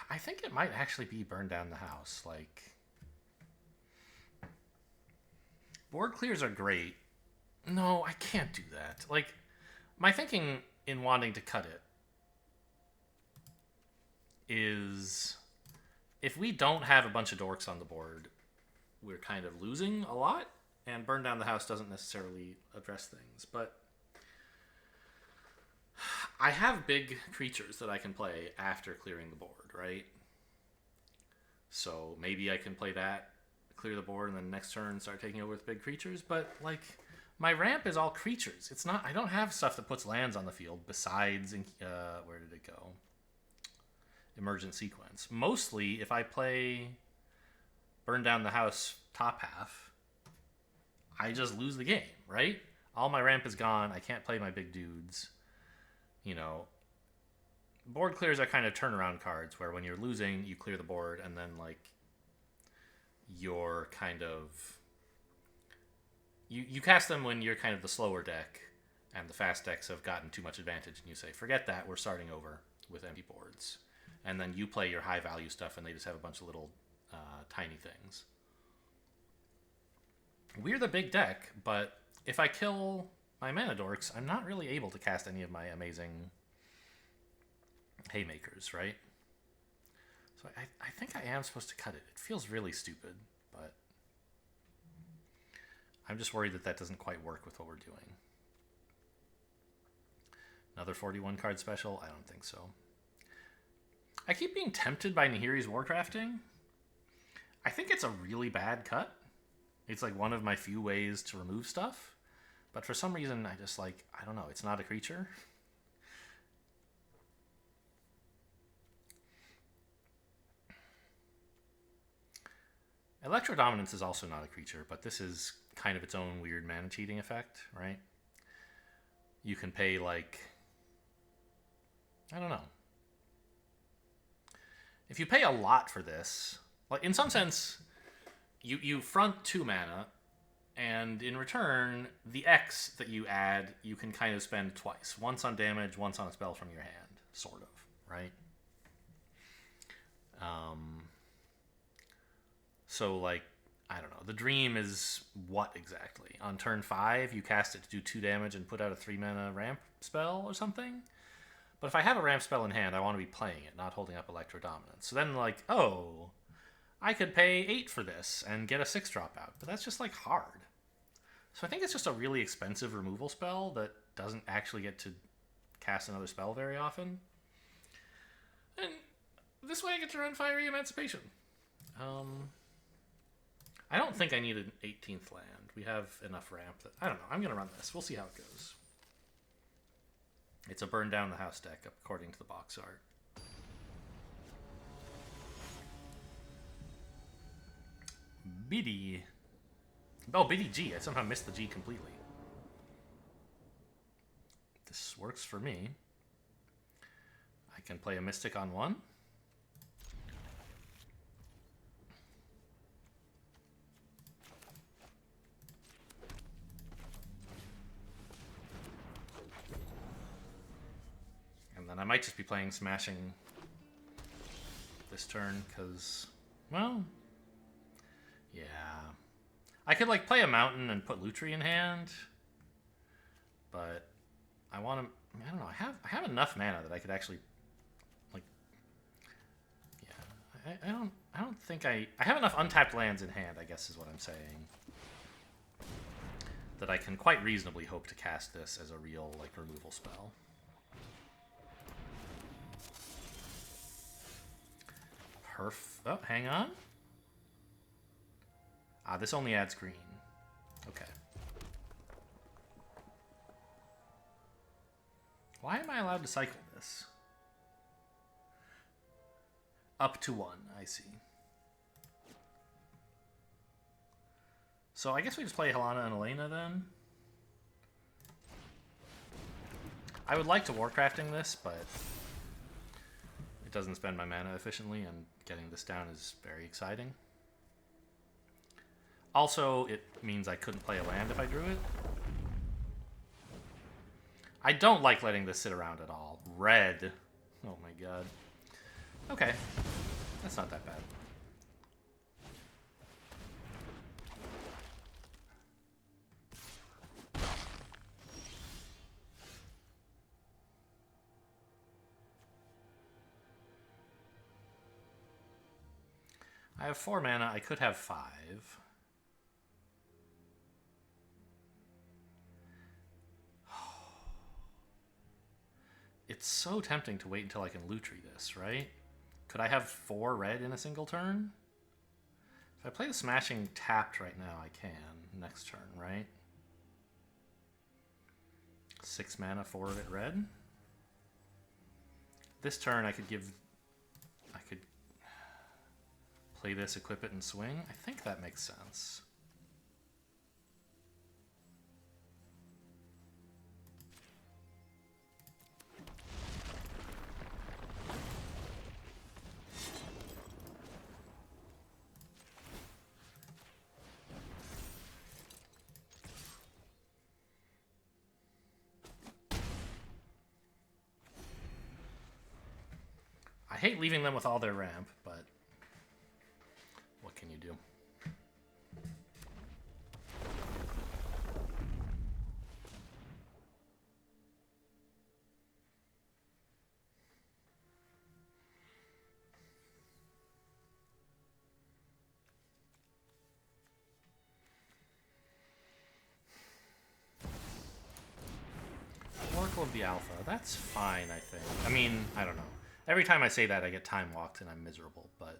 I think it might actually be Burn Down the House. Like, board clears are great. No, I can't do that. Like, my thinking in wanting to cut it is if we don't have a bunch of dorks on the board, we're kind of losing a lot, and Burn Down the House doesn't necessarily address things. But I have big creatures that I can play after clearing the board, right? So maybe I can play that, clear the board, and then next turn start taking over with big creatures. But like, my ramp is all creatures. It's not. I don't have stuff that puts lands on the field besides. Where did it go? Emergent Sequence. Mostly, if I play Burn Down the House top half, I just lose the game, right? All my ramp is gone. I can't play my big dudes. You know, board clears are kind of turnaround cards where when you're losing, you clear the board, and then like you're kind of you cast them when you're kind of the slower deck, and the fast decks have gotten too much advantage, and you say, forget that, we're starting over with empty boards. And then you play your high value stuff, and they just have a bunch of little tiny things. We're the big deck, but if I kill my mana dorks, I'm not really able to cast any of my amazing haymakers, right? So I think I am supposed to cut it. It feels really stupid, but I'm just worried that that doesn't quite work with what we're doing. Another 41 card special? I don't think so. I keep being tempted by Nahiri's Warcrafting. I think it's a really bad cut. It's like one of my few ways to remove stuff. But for some reason, I just like, I don't know, it's not a creature. Electrodominance is also not a creature, but this is kind of its own weird mana cheating effect, right? You can pay like, I don't know. If you pay a lot for this, like in some sense, you front 2 mana, and in return, the X that you add, you can kind of spend twice. Once on damage, once on a spell from your hand, sort of, right? So, like, I don't know. The dream is what exactly? On turn 5, you cast it to do 2 damage and put out a 3 mana ramp spell or something? But if I have a ramp spell in hand, I want to be playing it, not holding up Electrodominance. So then, like, oh, I could pay 8 for this and get a 6 drop out. But that's just, like, hard. So I think it's just a really expensive removal spell that doesn't actually get to cast another spell very often. And this way I get to run Fiery Emancipation. I don't think I need an 18th land. We have enough ramp that... I don't know. I'm going to run this. We'll see how it goes. It's a Burn Down the House deck, according to the box art. Biddy. Oh, Biddy G. I somehow missed the G completely. This works for me. I can play a Mystic on 1. might just be playing Smashing this turn, because, well, yeah. I could, like, play a Mountain and put Lutri in hand, but I want to, I don't know, I have enough mana that I could actually, like, yeah. I don't think I have enough untapped lands in hand, I guess is what I'm saying, that I can quite reasonably hope to cast this as a real, like, removal spell. Oh, hang on. Ah, this only adds green. Okay. Why am I allowed to cycle this? Up to 1, I see. So I guess we just play Helana and Elena then. I would like to Warcrafting this, but it doesn't spend my mana efficiently, and getting this down is very exciting. Also, it means I couldn't play a land if I drew it. I don't like letting this sit around at all. Red. Oh my god. Okay. That's not that bad. I have 4 mana. I could have 5. It's so tempting to wait until I can Lutri this, right? Could I have 4 red in a single turn? If I play the Smashing tapped right now, I can. Next turn, right? 6 mana, 4 of it red. This turn I could play this, equip it, and swing. I think that makes sense. I hate leaving them with all their ramp, but what can you do? Oracle of the Alpha. That's fine, I think. I mean, I don't know. Every time I say that, I get time walked and I'm miserable, but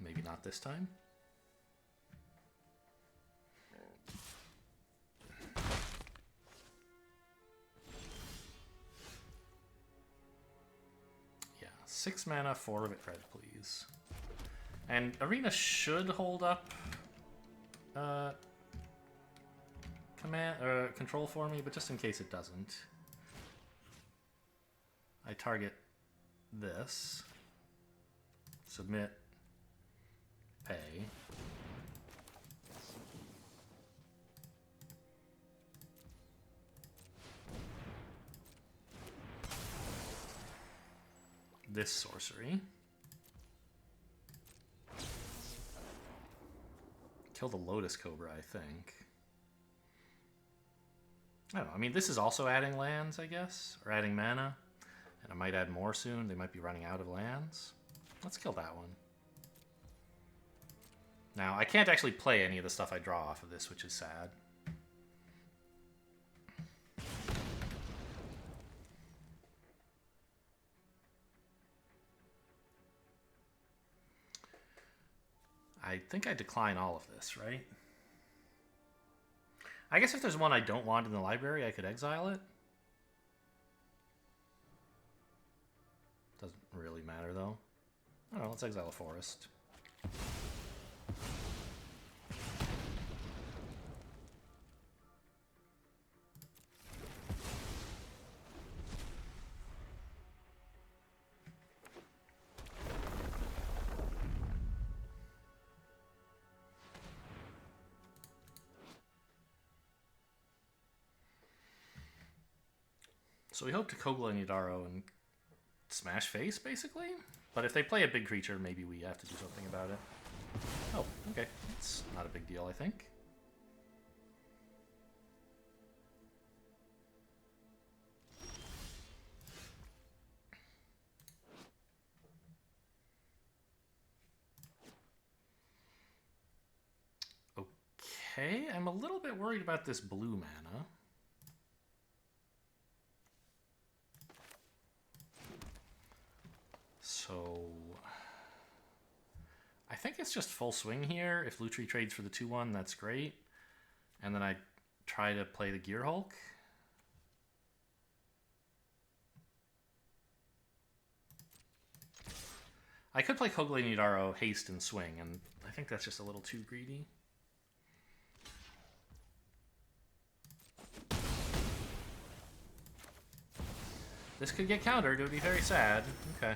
maybe not this time. Yeah, 6 mana, 4 of it red, please. And Arena should hold up control for me, but just in case it doesn't, I target this, submit, pay. This sorcery. Kill the Lotus Cobra, I think. I don't know. I mean, this is also adding lands, I guess, or adding mana. And I might add more soon. They might be running out of lands. Let's kill that one. Now, I can't actually play any of the stuff I draw off of this, which is sad. I think I decline all of this, right? I guess if there's one I don't want in the library, I could exile it. Doesn't really matter, though. I don't know, let's exile a forest. So we hope to Kogla Nidaro and smash face, basically? But if they play a big creature, maybe we have to do something about it. Oh, okay. It's not a big deal, I think. Okay, I'm a little bit worried about this blue mana. So I think it's just full swing here. If Lutri trades for the 2/1, that's great. And then I try to play the Gear Hulk. I could play Kogla Nidaro, haste, and swing, and I think that's just a little too greedy. This could get countered. It would be very sad. Okay.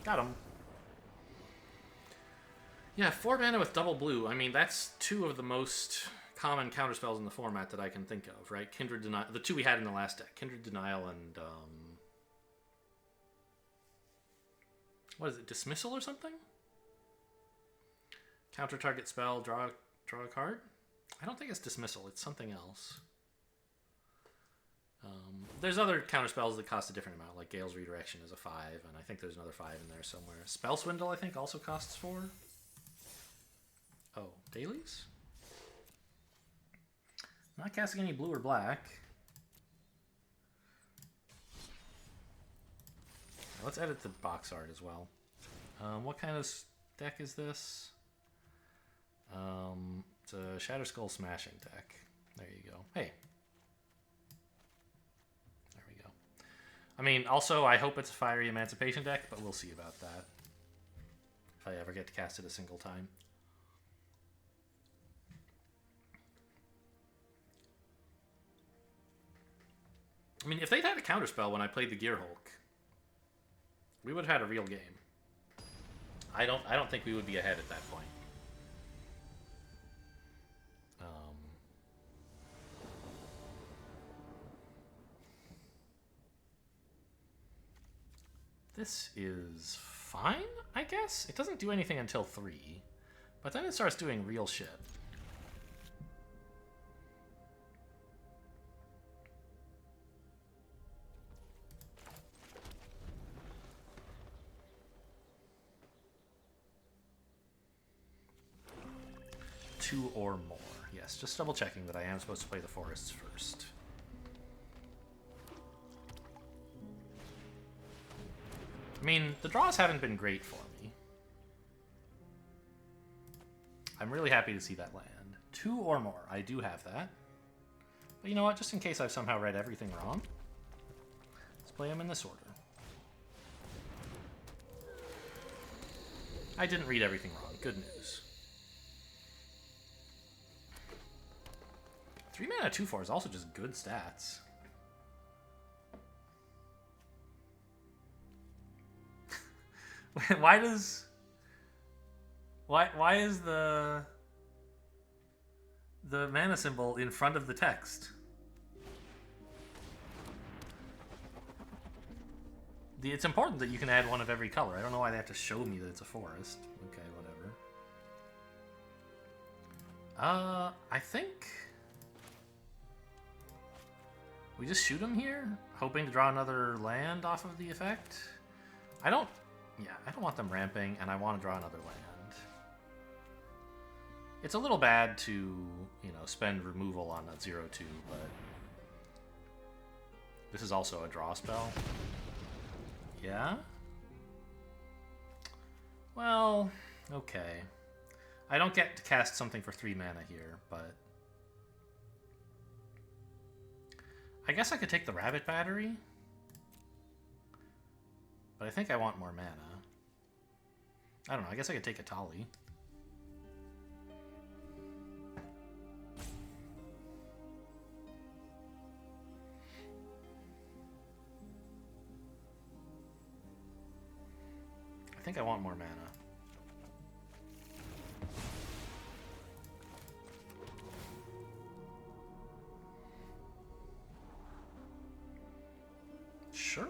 Got him. Yeah, 4 mana with double blue. I mean, that's 2 of the most common counterspells in the format that I can think of, right? Kindred Denial. The 2 we had in the last deck. Kindred Denial and... what is it? Dismissal or something? Counter target spell, draw a card? I don't think it's Dismissal. It's something else. There's other counterspells that cost a different amount, like Gale's Redirection is a 5, and I think there's another 5 in there somewhere. Spell Swindle, I think, also costs 4. Oh, dailies? Not casting any blue or black. Let's edit the box art as well. What kind of deck is this? It's a Shatterskull Smashing deck. There you go. Hey. There we go. I mean, also, I hope it's a Fiery Emancipation deck, but we'll see about that. If I ever get to cast it a single time. I mean, if they'd had a counterspell when I played the Gear Hulk, we would have had a real game. I don't think we would be ahead at that point. This is fine, I guess? It doesn't do anything until 3, but then it starts doing real shit. Two or more. Yes, just double checking that I am supposed to play the forests first. I mean, the draws haven't been great for me. I'm really happy to see that land. 2 or more. I do have that. But you know what? Just in case I've somehow read everything wrong, let's play them in this order. I didn't read everything wrong. Good news. 3 mana 2/4 is also just good stats. Why is the mana symbol in front of the text? It's important that you can add one of every color. I don't know why they have to show me that it's a forest. Okay, whatever. I think we just shoot him here, hoping to draw another land off of the effect. I don't want them ramping, and I want to draw another land. It's a little bad to, you know, spend removal on a 0/2, but this is also a draw spell. Yeah? Well, okay. I don't get to cast something for 3 mana here, but I guess I could take the Rabbit Battery, but I think I want more mana. I don't know, I guess I could take a Tali. I think I want more mana. Sure.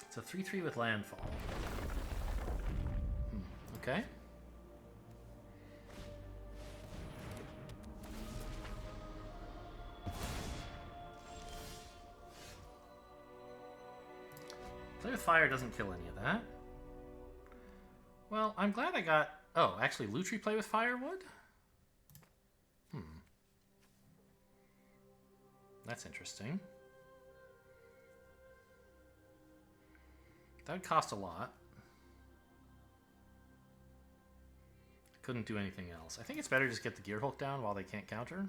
It's a 3/3 with landfall. Okay. Play with fire doesn't kill any of that. Well, I'm glad I got... Oh, actually, Lutri play with firewood? That's interesting. That would cost a lot. Couldn't do anything else. I think it's better to just get the gear hook down while they can't counter.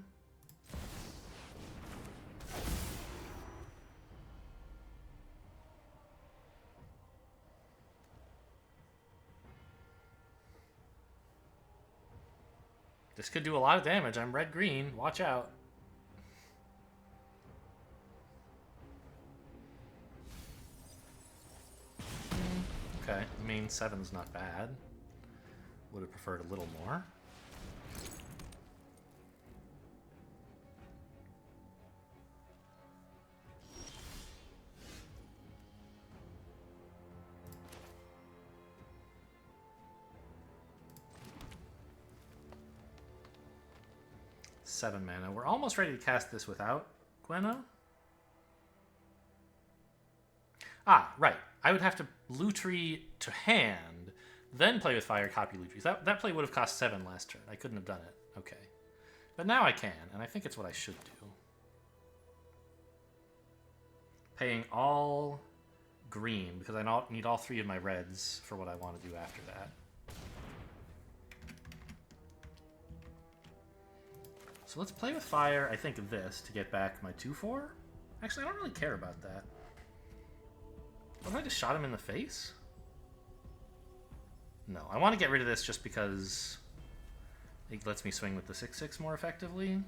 This could do a lot of damage. I'm red-green. Watch out. Okay, I mean, 7's not bad. Would have preferred a little more. Seven mana. We're almost ready to cast this without Gwenna. Ah, right. I would have to Lutri to hand, then play with fire, copy Lutri. That play would have cost 7 last turn. I couldn't have done it. Okay. But now I can, and I think it's what I should do. Paying all green, because I need all 3 of my reds for what I want to do after that. So let's play with fire, I think this, to get back my 2/4. Actually, I don't really care about that. What if I just shot him in the face? No, I want to get rid of this just because it lets me swing with the 6/6 more effectively.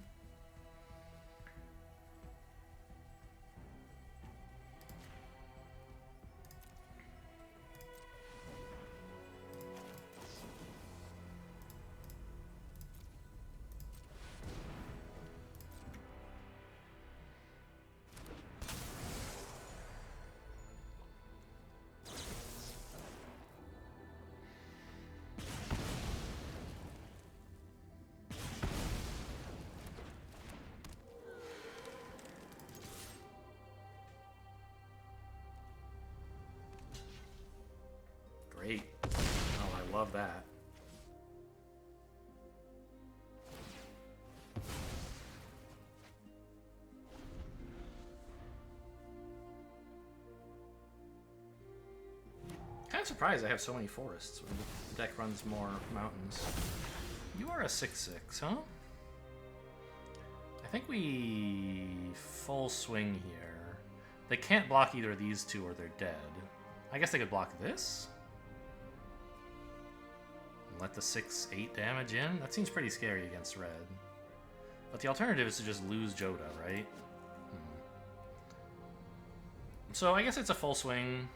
Great. Oh, I love that. Kind of surprised I have so many forests when the deck runs more mountains. You are a 6/6, huh? I think we full swing here. They can't block either of these two or they're dead. I guess they could block this? Let the 6/8 damage in? That seems pretty scary against red. But the alternative is to just lose Joda, right? So I guess it's a full swing.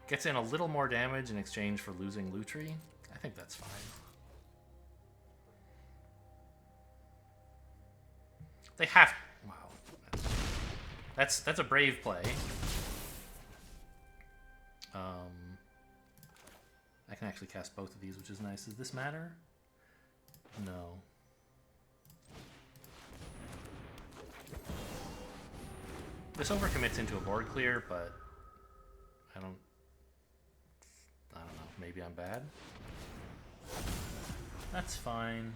Gets in a little more damage in exchange for losing Lutri. I think that's fine. They have... Wow. That's a brave play. I can actually cast both of these, which is nice. Does this matter? No. This overcommits into a board clear, but I don't know. Maybe I'm bad. That's fine.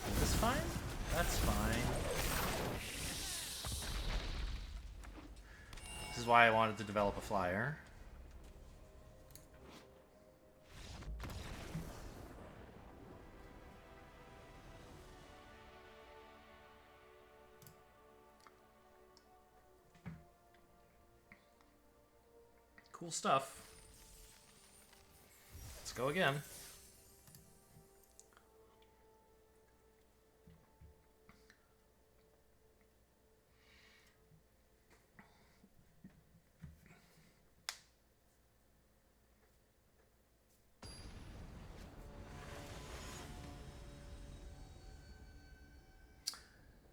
Is this fine? That's fine. This is why I wanted to develop a flyer. Cool stuff. Let's go again.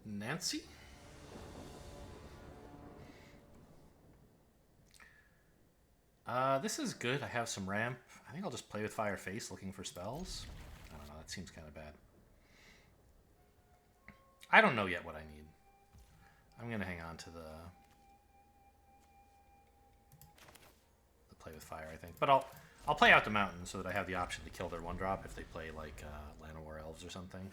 Nancy? This is good. I have some ramp. I think I'll just play with Fire Face looking for spells. I don't know, that seems kind of bad. I don't know yet what I need. I'm going to hang on to the play with fire, I think. But I'll play out the mountain so that I have the option to kill their 1-drop if they play like Llanowar Elves or something.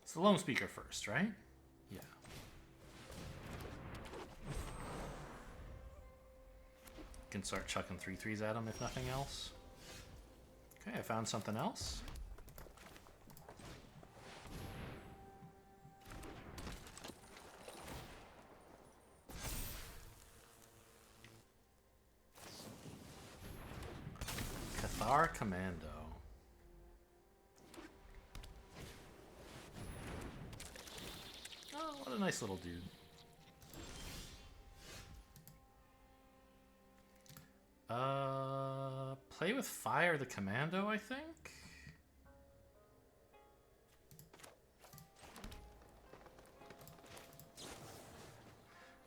It's the Lone Speaker first, right? Yeah. Can start chucking 3/3s at him if nothing else. Okay, I found something else. Cathar Commando. Oh, what a nice little dude. Play with fire the commando, I think?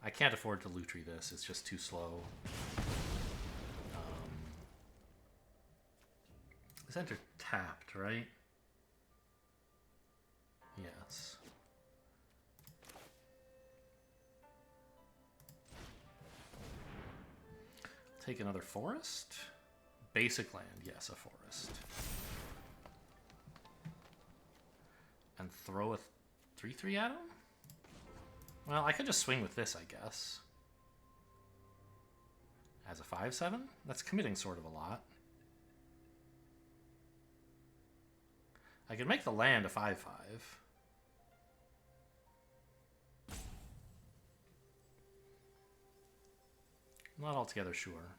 I can't afford to Lutri this, it's just too slow. This enter tapped, right? Yes. Take another forest. Basic land, yes, a forest. And throw a 3/3 at him? Well, I could just swing with this, I guess. As a 5/7? That's committing sort of a lot. I could make the land a 5/5. Not altogether sure.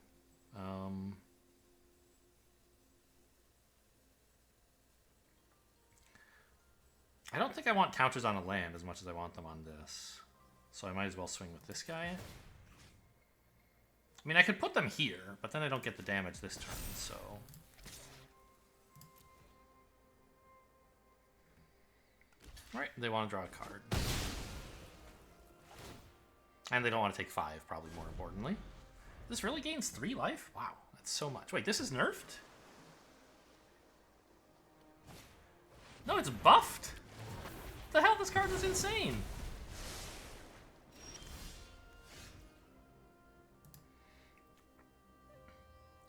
I don't think I want counters on a land as much as I want them on this. So I might as well swing with this guy. I mean, I could put them here, but then I don't get the damage this turn, so... Alright, they want to draw a card. And they don't want to take 5, probably more importantly. This really gains 3 life? Wow, that's so much. Wait, this is nerfed? No, it's buffed? The hell, this card is insane.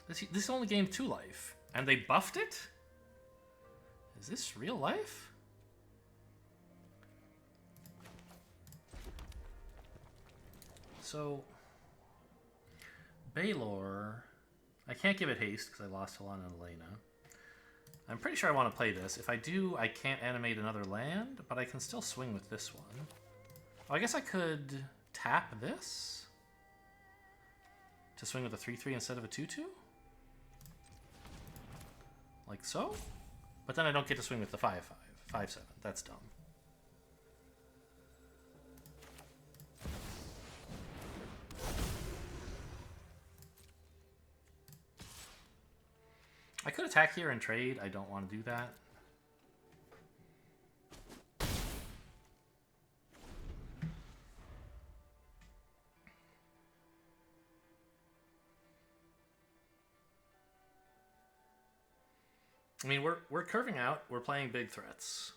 This only gained 2 life, and they buffed it? Is this real life? So, Baylor, I can't give it haste because I lost Helena and Elena. I'm pretty sure I want to play this. If I do, I can't animate another land, but I can still swing with this one. Oh, I guess I could tap this to swing with a 3/3 instead of a 2/2? Like so? But then I don't get to swing with the 5/5, 5/7. That's dumb. I could attack here and trade. I don't want to do that. I mean, we're curving out. We're playing big threats.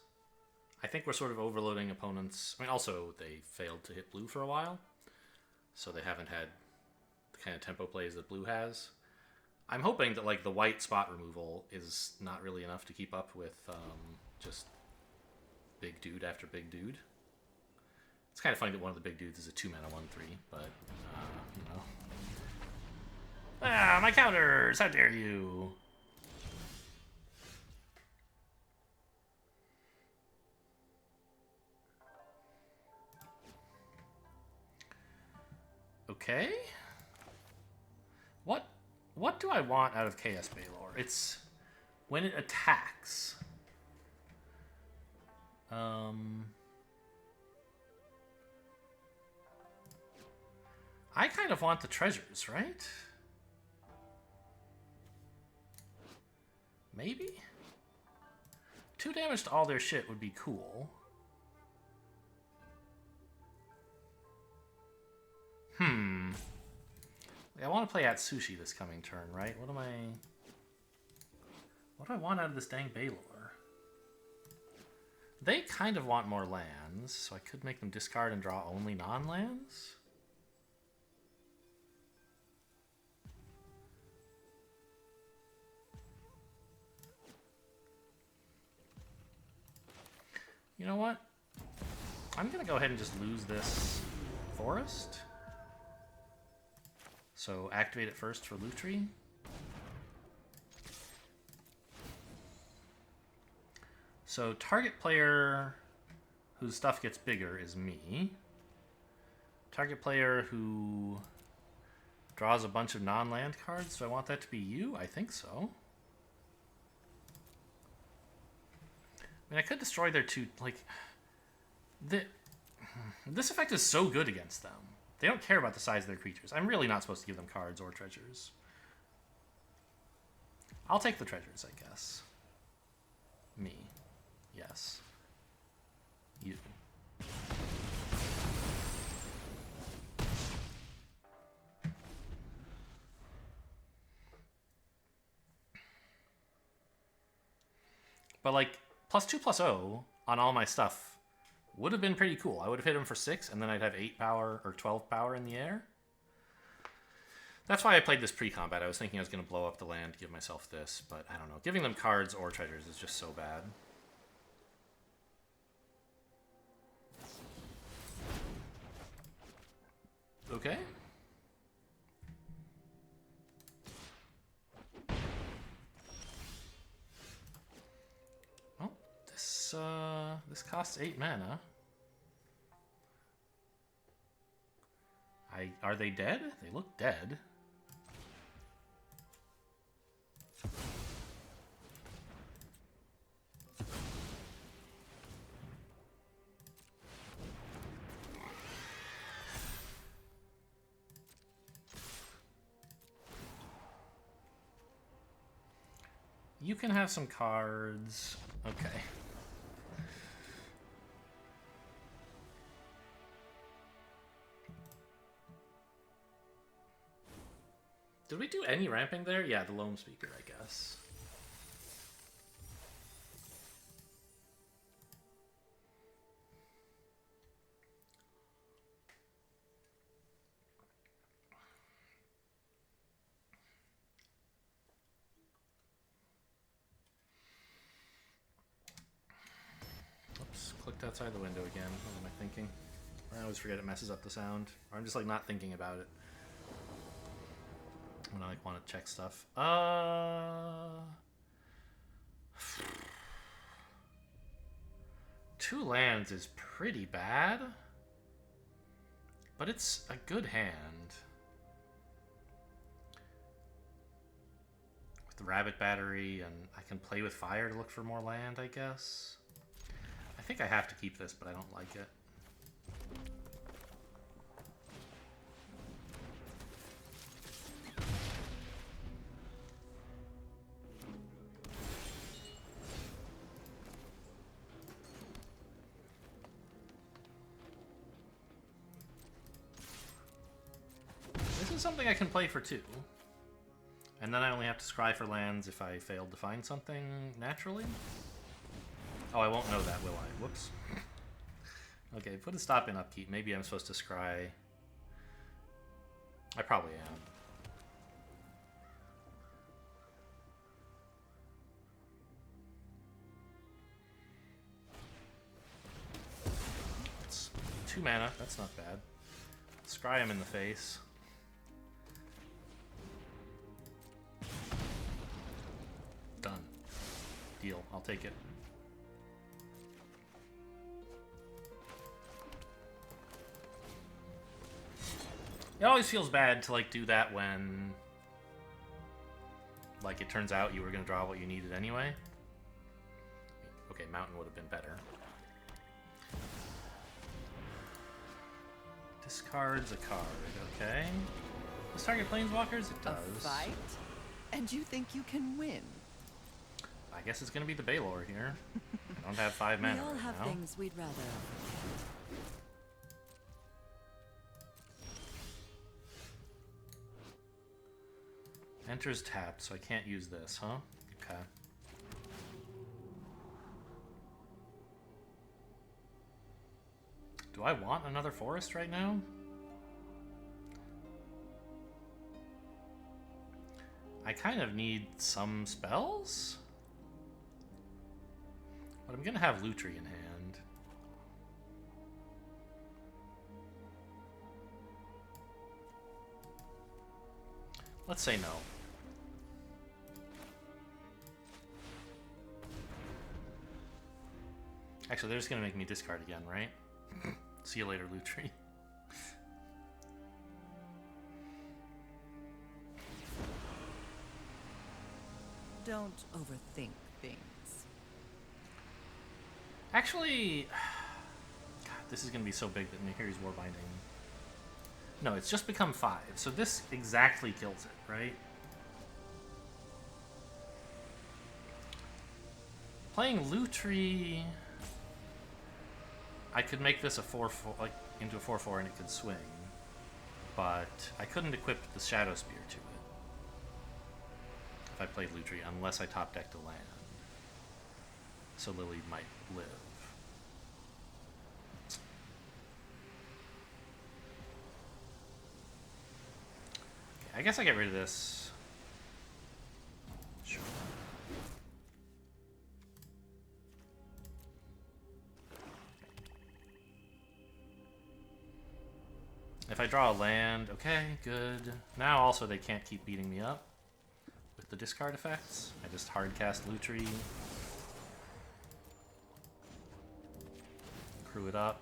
I think we're sort of overloading opponents. I mean, also, they failed to hit blue for a while, so they haven't had the kind of tempo plays that blue has. I'm hoping that like the white spot removal is not really enough to keep up with just big dude after big dude. It's kind of funny that one of the big dudes is a 2-mana 1/3, but you know. Ah, my counters! How dare you! Okay. What do I want out of Chaos Balor? It's when it attacks. I kind of want the treasures, right? Maybe? 2 damage to all their shit would be cool. I want to play at Sushi this coming turn, right? What do I want out of this dang Balor? They kind of want more lands, so I could make them discard and draw only non-lands. You know what? I'm going to go ahead and just lose this forest. So activate it first for Lutri. So target player whose stuff gets bigger is me. Target player who draws a bunch of non-land cards. Do I want that to be you? I think so. I mean, I could destroy their 2... Like, this effect is so good against them. They don't care about the size of their creatures. I'm really not supposed to give them cards or treasures. I'll take the treasures, I guess. Me. Yes. You. But like, +2/+0 on all my stuff would have been pretty cool. I would have hit him for 6, and then I'd have 8 power or 12 power in the air. That's why I played this pre-combat. I was thinking I was going to blow up the land, give myself this, but I don't know. Giving them cards or treasures is just so bad. Okay. Well, this costs 8 mana. Are they dead? They look dead. You can have some cards. Okay. Did we do any ramping there? Yeah, the Loam Speaker, I guess. Oops, clicked outside the window again. What am I thinking? I always forget it messes up the sound. Or I'm just like not thinking about it when I like want to check stuff. 2 lands is pretty bad, but it's a good hand. With the Rabbit Battery, and I can play with fire to look for more land, I guess. I think I have to keep this, but I don't like it. Something I can play for 2. And then I only have to scry for lands if I failed to find something naturally. Oh, I won't know that, will I? Whoops. Okay, put a stop in upkeep. Maybe I'm supposed to scry. I probably am. It's 2 mana. That's not bad. Scry him in the face. Done. Deal. I'll take it. It always feels bad to, like, do that when, like, it turns out you were going to draw what you needed anyway. Okay, Mountain would have been better. Discards a card, okay. Does target planeswalkers? It does. A fight? And you think you can win? I guess it's gonna be the Baylor here. I don't have 5 mana We all right have now. things we'd rather. Enters tapped, so I can't use this, huh? Okay. Do I want another forest right now? I kind of need some spells? But I'm gonna have Lutri in hand. Let's say no. Actually, they're just gonna make me discard again, right? See you later, Lutri. Don't overthink things. Actually, God, this is gonna be so big that Nahiri's Warbinding. No, it's just become 5, so this exactly kills it, right? Playing Lutri, I could make this a 4/4, like into a 4/4, and it could swing, but I couldn't equip the Shadow Spear to it if I played Lutri, unless I top decked a land. So Lily might live. Okay, I guess I get rid of this. Sure. If I draw a land, okay, good. Now also they can't keep beating me up with the discard effects. I just hard cast Lutri. Crew it up.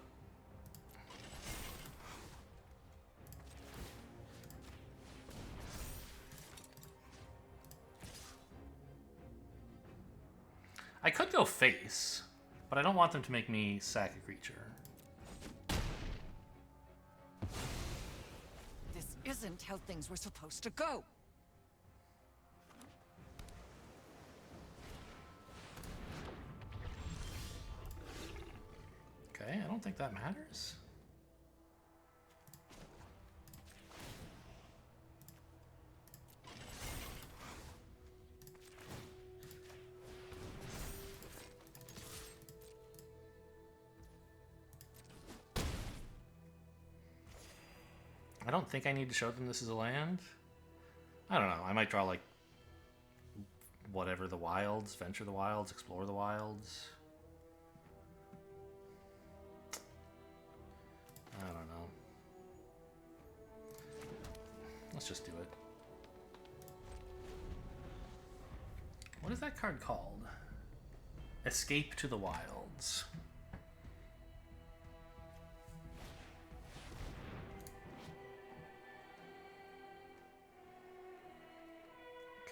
I could go face, but I don't want them to make me sack a creature. This isn't how things were supposed to go. Okay, I don't think that matters. I don't think I need to show them this is a land. I don't know. I might draw like whatever the wilds, venture the wilds, explore the wilds. I don't know. Let's just do it. What is that card called? Escape to the Wilds.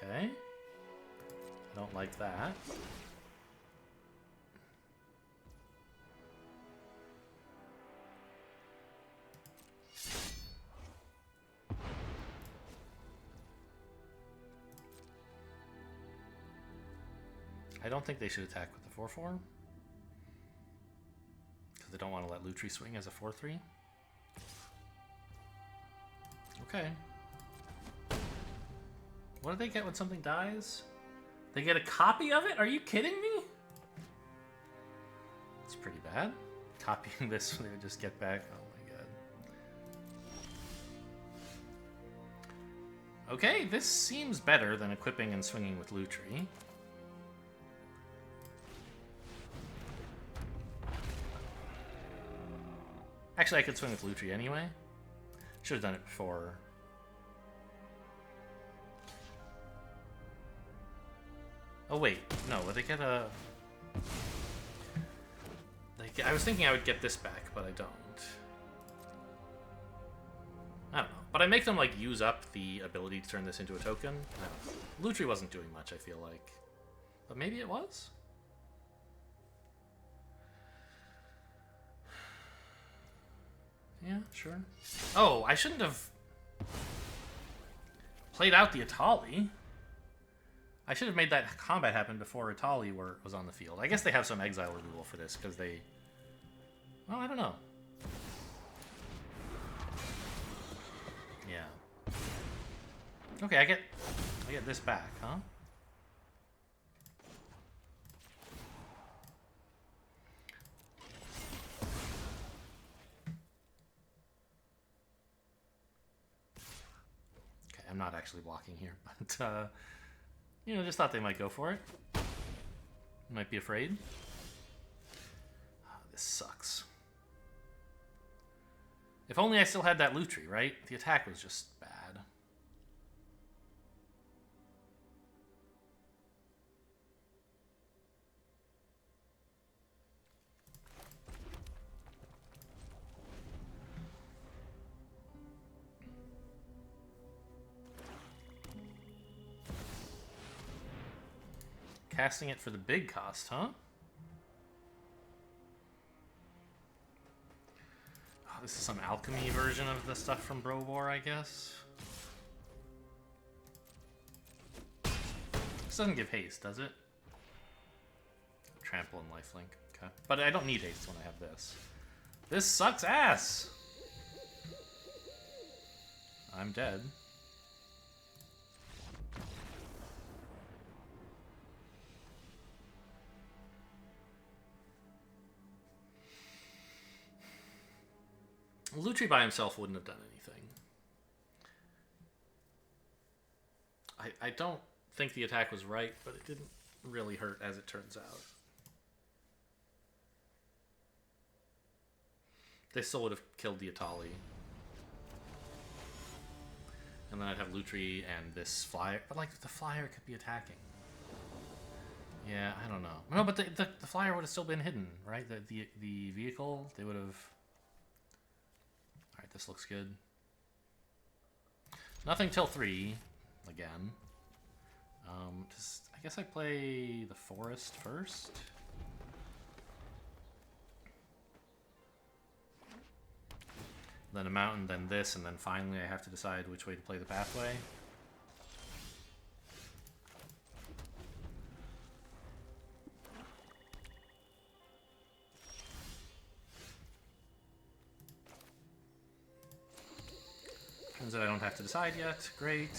Okay. I don't like that. I don't think they should attack with the 4/4. Because they don't want to let Lutri swing as a 4/3. Okay. What do they get when something dies? They get a copy of it? Are you kidding me? It's pretty bad. Copying this, they would just get back. Oh my god. Okay, this seems better than equipping and swinging with Lutri. Actually, I could swing with Lutri anyway. Should have done it before. Oh wait, no, they get a... I was thinking I would get this back, but I don't. I don't know. But I make them like use up the ability to turn this into a token. I don't know. Lutri wasn't doing much, I feel like. But maybe it was? Yeah, sure. Oh, I shouldn't have played out the Atali. I should have made that combat happen before Atali was on the field. I guess they have some exile removal for this, because they... Well, I don't know. Yeah. Okay, I get this back, huh? Okay, I'm not actually blocking here, but you know, just thought they might go for it. Might be afraid. Oh, this sucks. If only I still had that Lutri, right? The attack was just bad. Casting it for the big cost, huh? Oh, this is some alchemy version of the stuff from Brovor, I guess. This doesn't give haste, does it? Trample and lifelink. Okay. But I don't need haste when I have this. This sucks ass! I'm dead. Lutri by himself wouldn't have done anything. I don't think the attack was right, but it didn't really hurt as it turns out. They still would have killed the Atali. And then I'd have Lutri and this flyer. But like the flyer could be attacking. Yeah, I don't know. No, but the flyer would have still been hidden, right? The vehicle, they would have... Alright, this looks good. Nothing till 3, again. I guess I play the forest first. Then a mountain, then this, and then finally I have to decide which way to play the pathway. Turns out I don't have to decide yet. Great.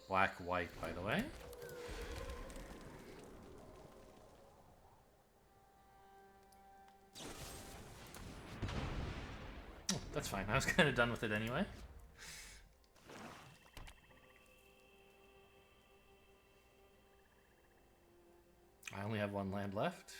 Black, white, by the way. Oh, that's fine. I was kind of done with it anyway. I only have 1 land left.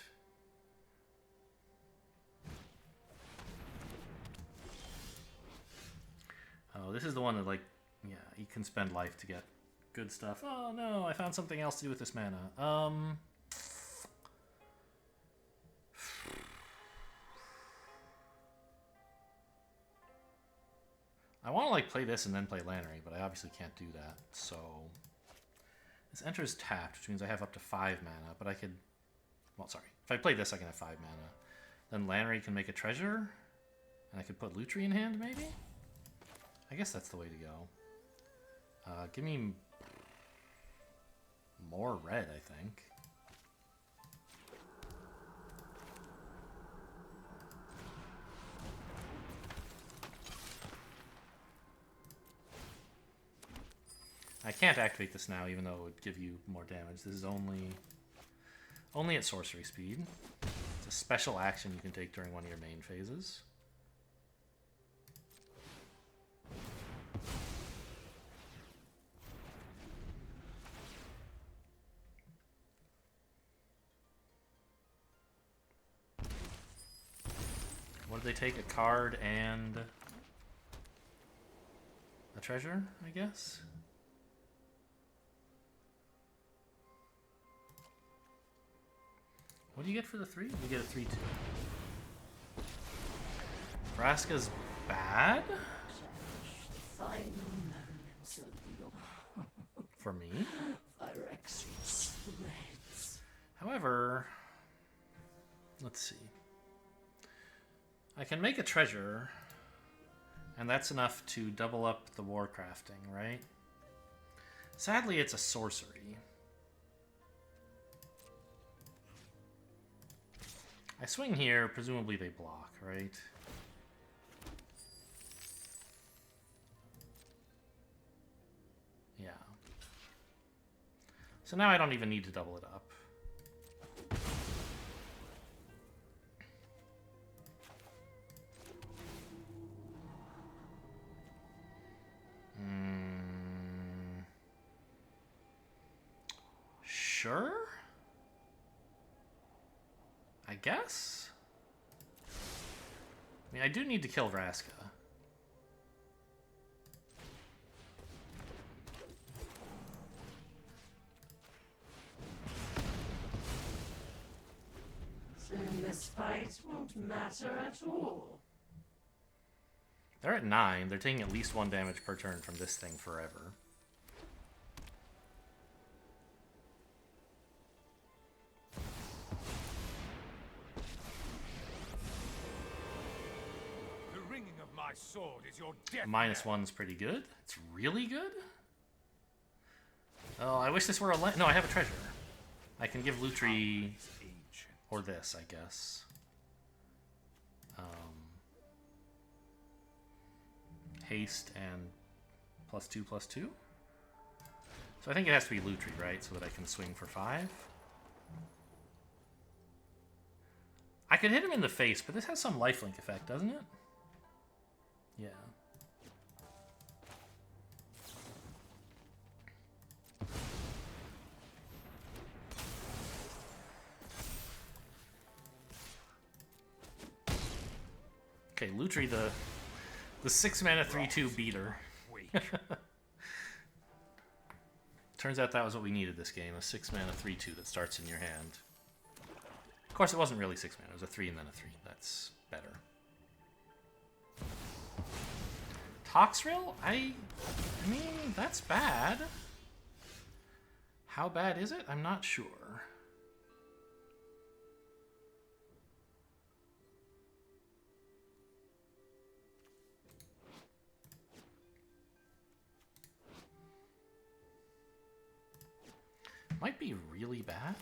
Oh, this is the one that, like, yeah, you can spend life to get good stuff. Oh no, I found something else to do with this mana. I want to like play this and then play Lannery, but I obviously can't do that. So this enters tapped, which means I have up to 5 mana, but I could, well, sorry. If I play this, I can have 5 mana. Then Lannery can make a treasure, and I could put Lutri in hand, maybe? I guess that's the way to go. Give me more red, I think. I can't activate this now, even though it would give you more damage. This is only at sorcery speed. It's a special action you can take during one of your main phases. What did they take? A card and a treasure, I guess? What do you get for the 3? You get a 3/2. Vraska's bad? for me. Phyrexian threads. However, let's see. I can make a treasure, and that's enough to double up the war crafting, right? Sadly, it's a sorcery. I swing here, presumably they block, right? Yeah. So now I don't even need to double it up. Sure? I guess? I mean, I do need to kill Vraska. Then this fight won't matter at all. They're at 9. They're taking at least 1 damage per turn from this thing forever. The ringing of my sword is your death. -1's pretty good. It's really good. Oh, I wish this were a... No, I have a treasure. I can give Lutri... Or this, I guess. Haste and +2/+2. So I think it has to be Lutri, right? So that I can swing for 5. I could hit him in the face, but this has some lifelink effect, doesn't it? Yeah. Okay, Lutri, the 6 mana 3/2 beater. Turns out that was what we needed this game, a 6 mana 3/2 that starts in your hand. Of course, it wasn't really 6 mana, it was a 3 and then a 3. That's better. Toxrill? I mean, that's bad. How bad is it? I'm not sure. Might be really bad.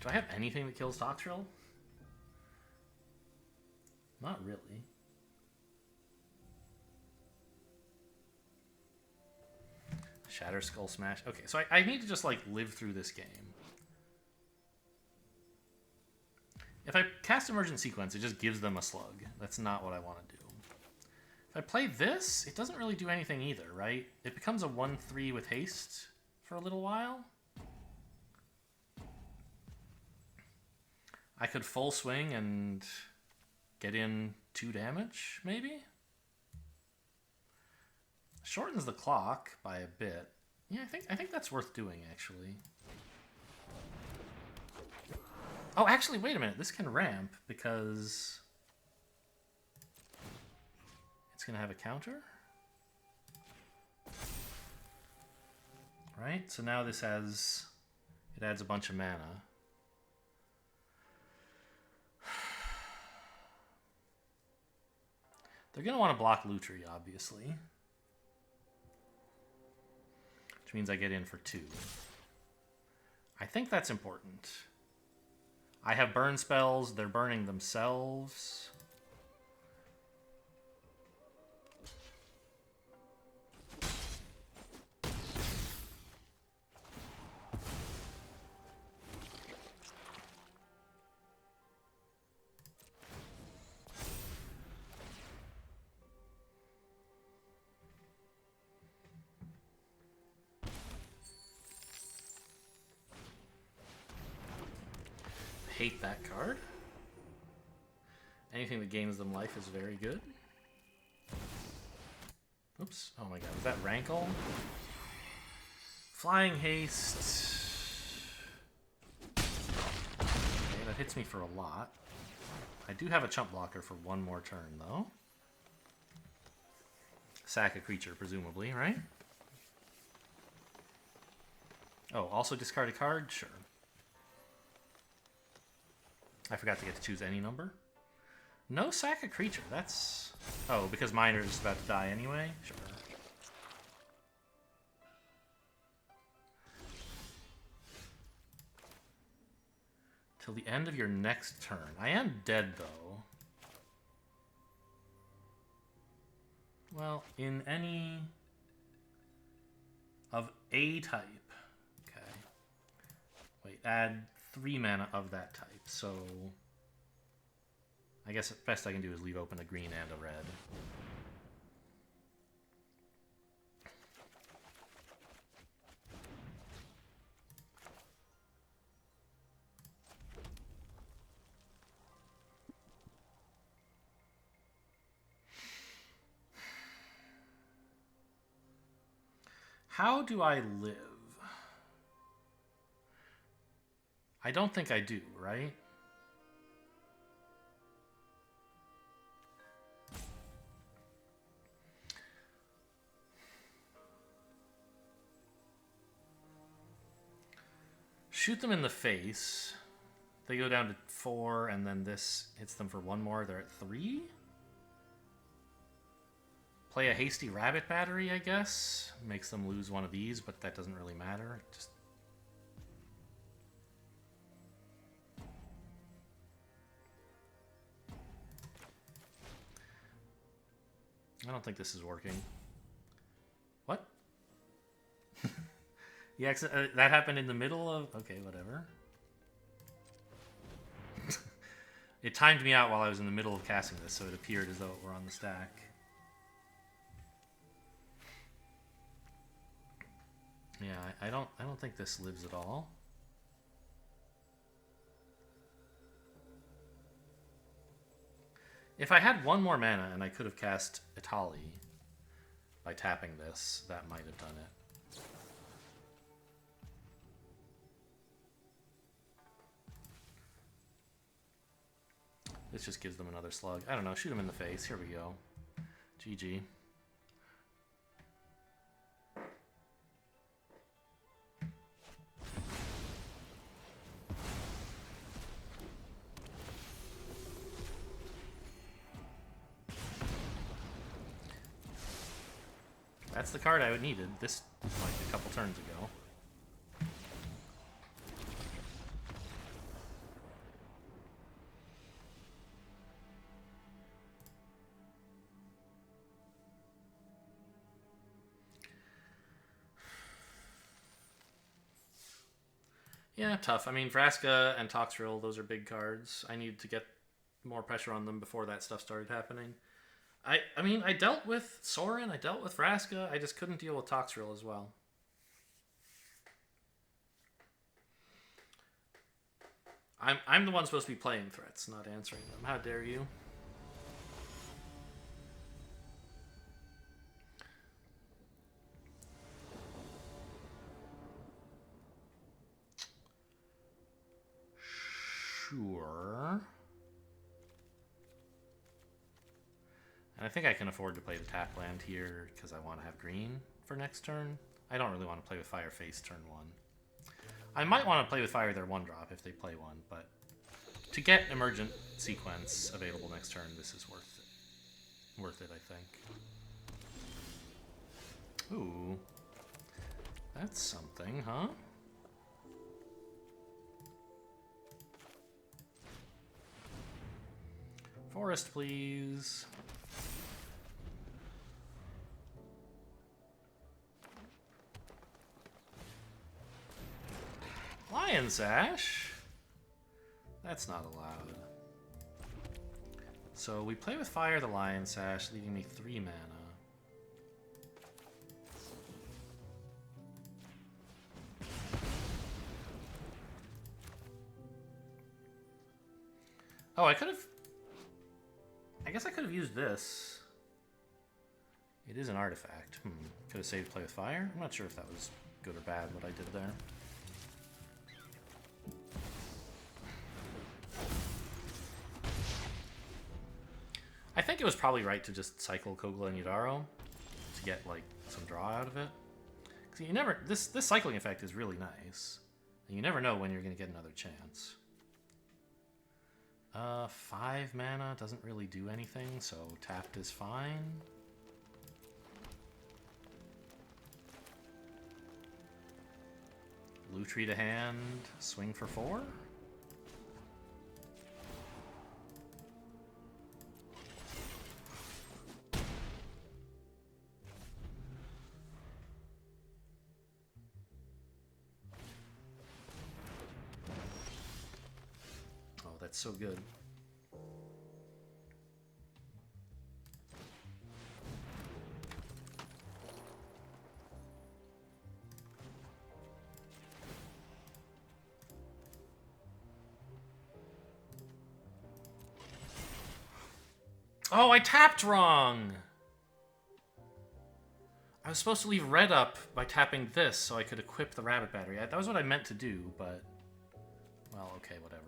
Do I have anything that kills Toxrill? Not really. Shatterskull Smash. Okay, so I need to just like live through this game. If I cast Emergent Sequence, it just gives them a slug. That's not what I want to do. If I play this, it doesn't really do anything either, right? It becomes a 1/3 with haste for a little while. I could full swing and get in 2 damage, maybe? Shortens the clock by a bit. Yeah, I think that's worth doing, actually. Oh, actually, wait a minute. This can ramp because it's going to have a counter. Right? So now this has... It adds a bunch of mana. They're going to want to block Lutri, obviously. Which means I get in for 2. I think that's important. I have burn spells. They're burning themselves. Hate that card. Anything that gains them life is very good. Oops. Oh my god. Is that Rankle? Flying Haste. Okay, that hits me for a lot. I do have a chump blocker for one more turn, though. Sack a creature, presumably, right? Oh, also discard a card? Sure. I forgot to get to choose any number. No sack a creature, that's... Oh, because Miner's about to die anyway? Sure. Till the end of your next turn. I am dead, though. Well, in any of a type. Okay. Wait, add 3 mana of that type. So I guess the best I can do is leave open a green and a red. How do I live? I don't think I do, right? Shoot them in the face. They go down to 4, and then this hits them for 1 more. They're at 3? Play a hasty rabbit battery, I guess. Makes them lose one of these, but that doesn't really matter. Just I don't think this is working. What? Yeah, that happened in the middle of... Okay, whatever. It timed me out while I was in the middle of casting this, so it appeared as though it were on the stack. Yeah, I don't think this lives at all. If I had 1 more mana and I could have cast Itali by tapping this, that might have done it. This just gives them another slug. I don't know, shoot them in the face. Here we go. GG. That's the card I would needed. This like a couple turns ago. Yeah, tough. I mean, Vraska and Toxrill, those are big cards. I need to get more pressure on them before that stuff started happening. I mean, I dealt with Sorin, I dealt with Vraska, I just couldn't deal with Toxrill as well. I'm the one supposed to be playing threats, not answering them. How dare you? Sure. And I think I can afford to play the tap land here because I want to have green for next turn. I don't really want to play with Fire Face turn 1. I might want to play with Fire their 1-drop if they play one, but to get Emergent Sequence available next turn, this is worth it. Worth it, I think. Ooh. That's something, huh? Forest, please. Lion Sash? That's not allowed. So we play with Fire the Lion Sash, leaving me 3 mana. Oh, I could have... I guess I could have used this. It is an artifact. Could have saved play with Fire? I'm not sure if that was good or bad, what I did there. I think it was probably right to just cycle Kogla and Yudaro to get like some draw out of it. Because you never this cycling effect is really nice. And you never know when you're gonna get another chance. 5 mana doesn't really do anything, so tapped is fine. Lutri to hand, swing for 4. Oh, that's so good. Oh, I tapped wrong! I was supposed to leave red up by tapping this so I could equip the rabbit battery. That was what I meant to do, but... Well, okay, whatever.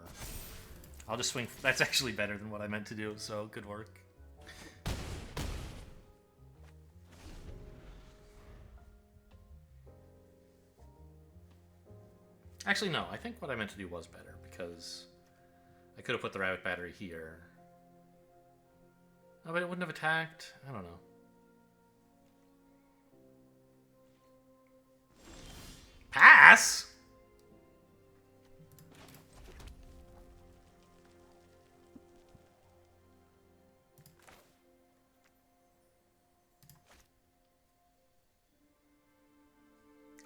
I'll just swing... That's actually better than what I meant to do, so good work. Actually, no. I think what I meant to do was better, because I could have put the rabbit battery here. Oh, but it wouldn't have attacked? I don't know. Pass?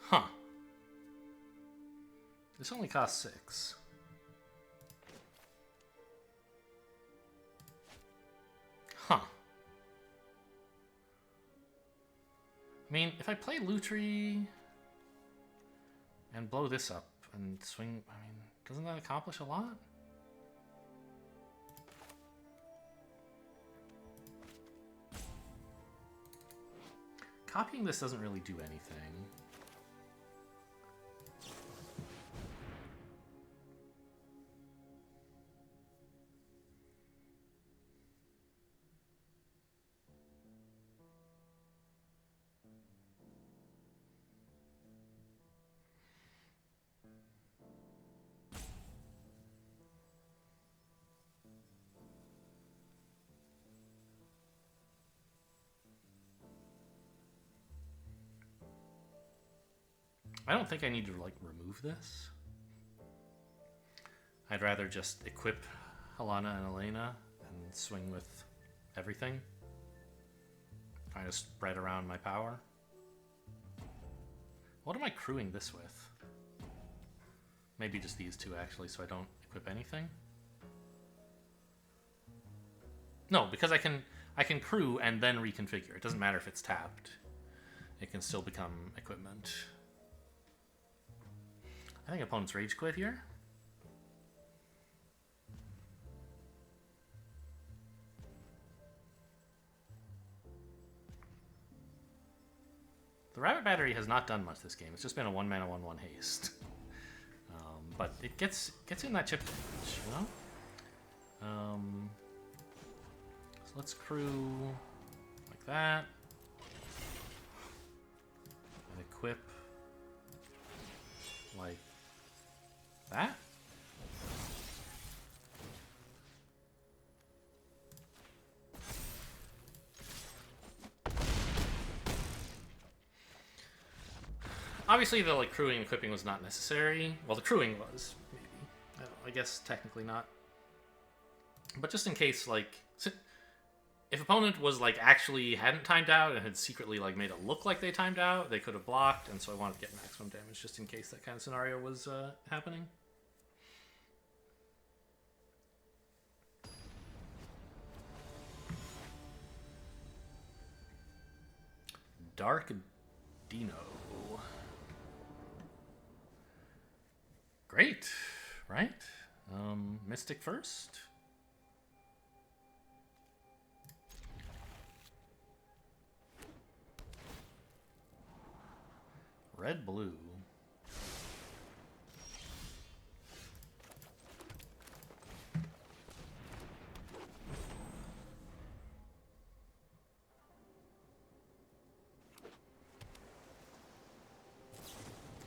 Huh. This only costs 6. Huh. I mean, if I play Lutri and blow this up and swing, I mean, doesn't that accomplish a lot? Copying this doesn't really do anything. I don't think I need to, like, remove this. I'd rather just equip Helena and Elena and swing with everything. Trying to spread around my power. What am I crewing this with? Maybe just these two, actually, so I don't equip anything? No, because I can crew and then reconfigure. It doesn't matter if it's tapped. It can still become equipment. I think opponents rage quit here. The rabbit battery has not done much this game. It's just been a 1-mana 1/1 haste. But it gets in that chip damage, you know? So let's crew like that. And equip like that. Obviously, the like crewing and equipping was not necessary. Well, the crewing was, maybe. I guess technically not. But just in case, like, if opponent was like actually hadn't timed out and had secretly like made it look like they timed out, they could have blocked, and so I wanted to get maximum damage just in case that kind of scenario was happening. Dark Dino. Great, right? Mystic first. Red, blue.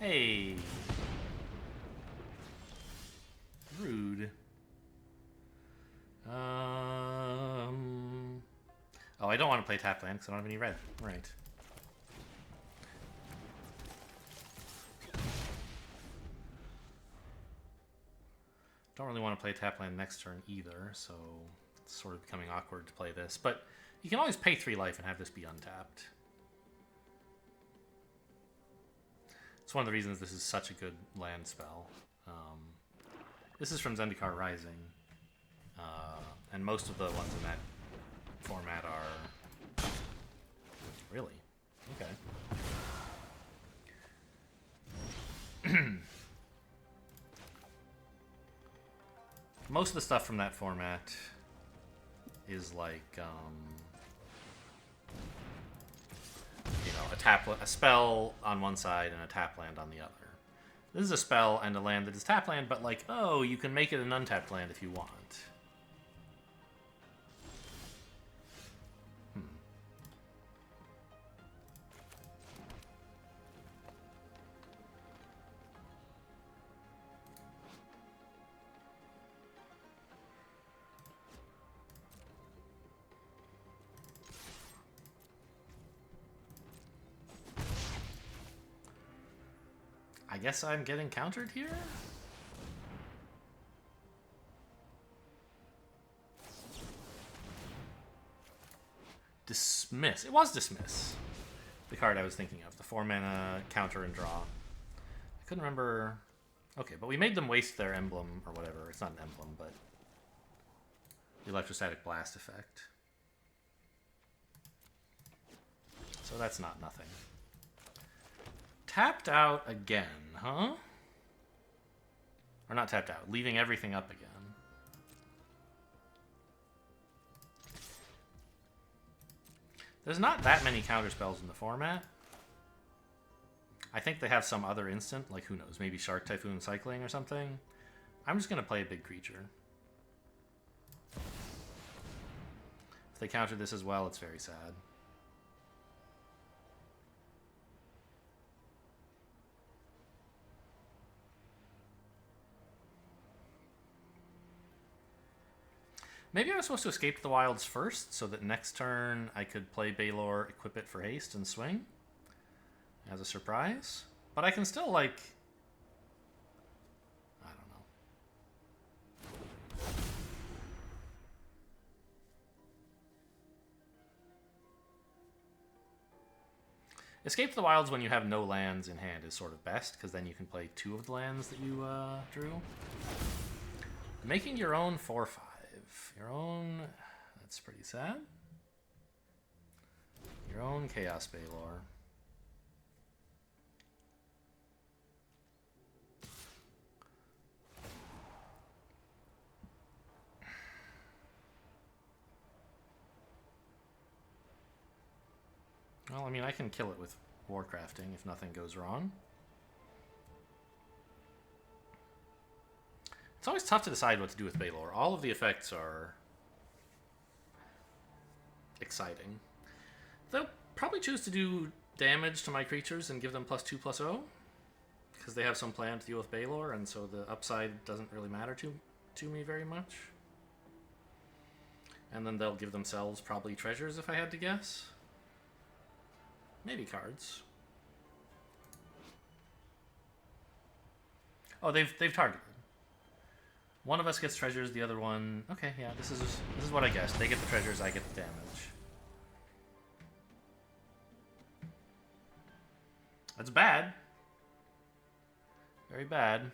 Hey. Rude. Oh, I don't want to play tap land because I don't have any red. Right. Don't really want to play tap land next turn either, so it's sort of becoming awkward to play this. But you can always pay 3 life and have this be untapped. It's one of the reasons this is such a good land spell. This is from Zendikar Rising, and most of the ones in that format are... Really? Okay. Most of the stuff from that format is like, you know, a spell on one side and a tap land on the other. This is a spell and a land that is tap land, but like, oh, you can make it an untapped land if you want. I guess I'm getting countered here? Dismiss. It was Dismiss. The card I was thinking of. The 4-mana counter and draw. I couldn't remember... Okay, but we made them waste their emblem, or whatever. It's not an emblem, but... the electrostatic blast effect. So that's not nothing. Tapped out again, huh? Or not tapped out, leaving everything up again. There's not that many counter spells in the format. I think they have some other instant, like who knows, maybe Shark Typhoon Cycling or something. I'm just going to play a big creature. If they counter this as well, it's very sad. Maybe I was supposed to escape the wilds first, so that next turn I could play Balor, equip it for haste, and swing as a surprise. But I can still, like... I don't know. Escape the wilds when you have no lands in hand is sort of best, because then you can play 2 of the lands that you drew. Making your own 4/5. Your own... That's pretty sad. Your own Chaos Balor. Well, I mean, I can kill it with Warcrafting if nothing goes wrong. It's always tough to decide what to do with Balor. All of the effects are exciting. They'll probably choose to do damage to my creatures and give them +2/+0 because they have some plan to deal with Balor, and so the upside doesn't really matter to me very much. And then they'll give themselves probably treasures if I had to guess. Maybe cards. Oh, they've targeted. One of us gets treasures, the other one... Okay, yeah, this is what I guessed. They get the treasures, I get the damage. That's bad. Very bad.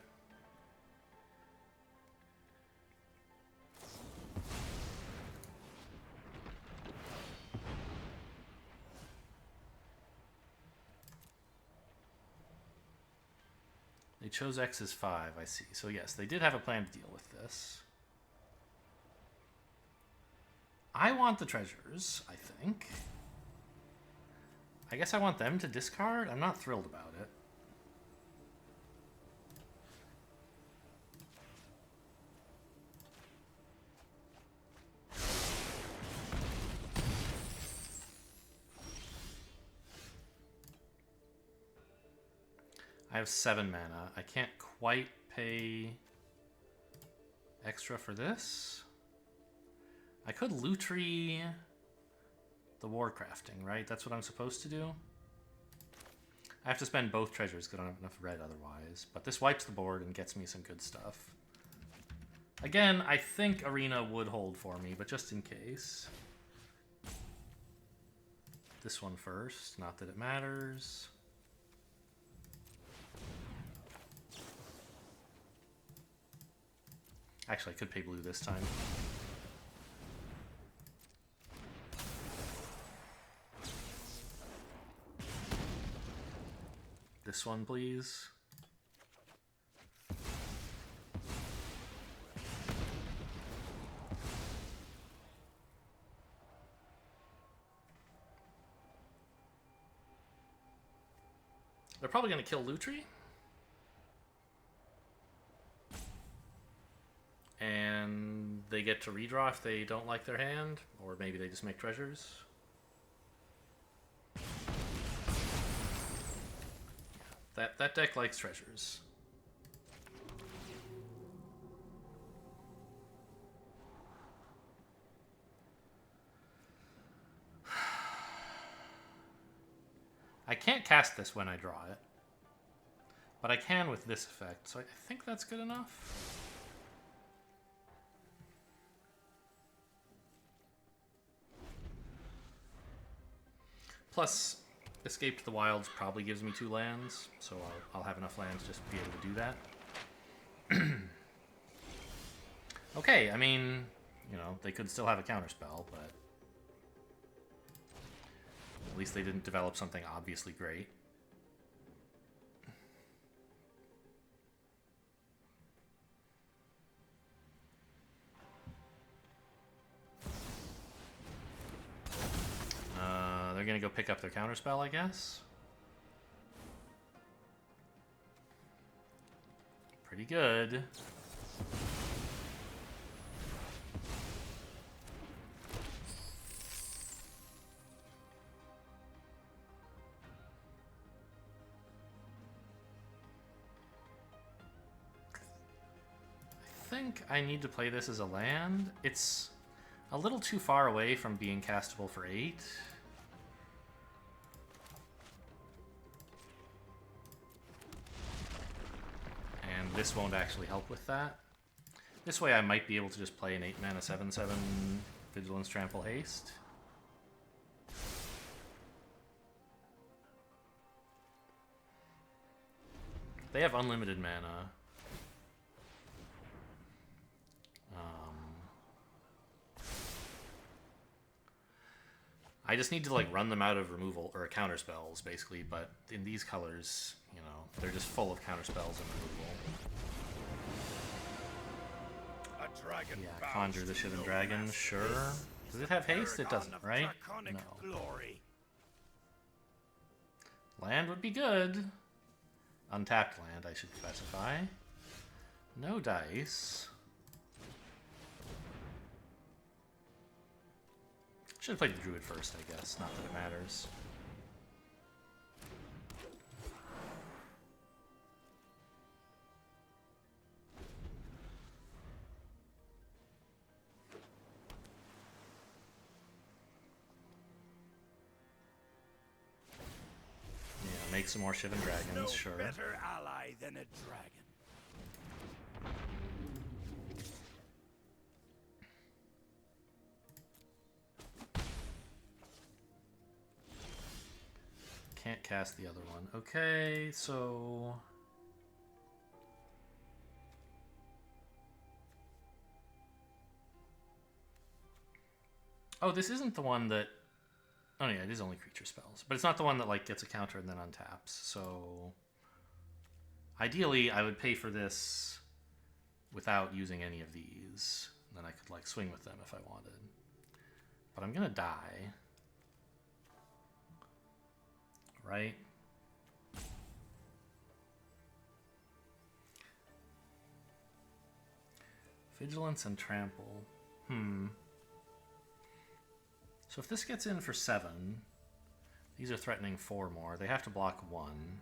They chose X as 5, I see. So yes, they did have a plan to deal with this. I want the treasures, I think. I guess I want them to discard? I'm not thrilled about it. I have 7 mana. I can't quite pay extra for this. I could Lutri the Warcrafting, right? That's what I'm supposed to do. I have to spend both treasures because I don't have enough red otherwise. But this wipes the board and gets me some good stuff. Again, I think Arena would hold for me, but just in case. This one first, not that it matters. Actually, I could pay blue this time. This one, please. They're probably going to kill Lutri. And they get to redraw if they don't like their hand, or maybe they just make treasures. That deck likes treasures. I can't cast this when I draw it, but I can with this effect, so I think that's good enough. Plus, Escape to the Wilds probably gives me 2 lands, so I'll have enough lands just to be able to do that. Okay, I mean, you know, they could still have a counterspell, but at least they didn't develop something obviously great. They're gonna go pick up their counterspell, I guess. Pretty good. I think I need to play this as a land. It's a little too far away from being castable for 8. And this won't actually help with that. This way I might be able to just play an 8 mana 7/7 Vigilance, Trample, Haste. They have unlimited mana. I just need to like run them out of removal or counter spells basically, but in these colors, you know, they're just full of counter spells and removal. A dragon. Yeah, conjure the Shivan Dragon, sure. Does it have haste? It doesn't, right? No. Glory. Land would be good. Untapped land, I should specify. No dice. Should have played the Druid first, I guess. Not that it matters. Yeah, make some more Shivan Dragons, No sure. better ally than a dragon. Can't cast the other one. Okay, so... Oh, this isn't the one that... Oh yeah, it is only creature spells. But it's not the one that like gets a counter and then untaps. So... Ideally, I would pay for this without using any of these. And then I could like swing with them if I wanted. But I'm gonna die. Right? Vigilance and Trample. So if this gets in for 7, these are threatening 4 more. They have to block 1.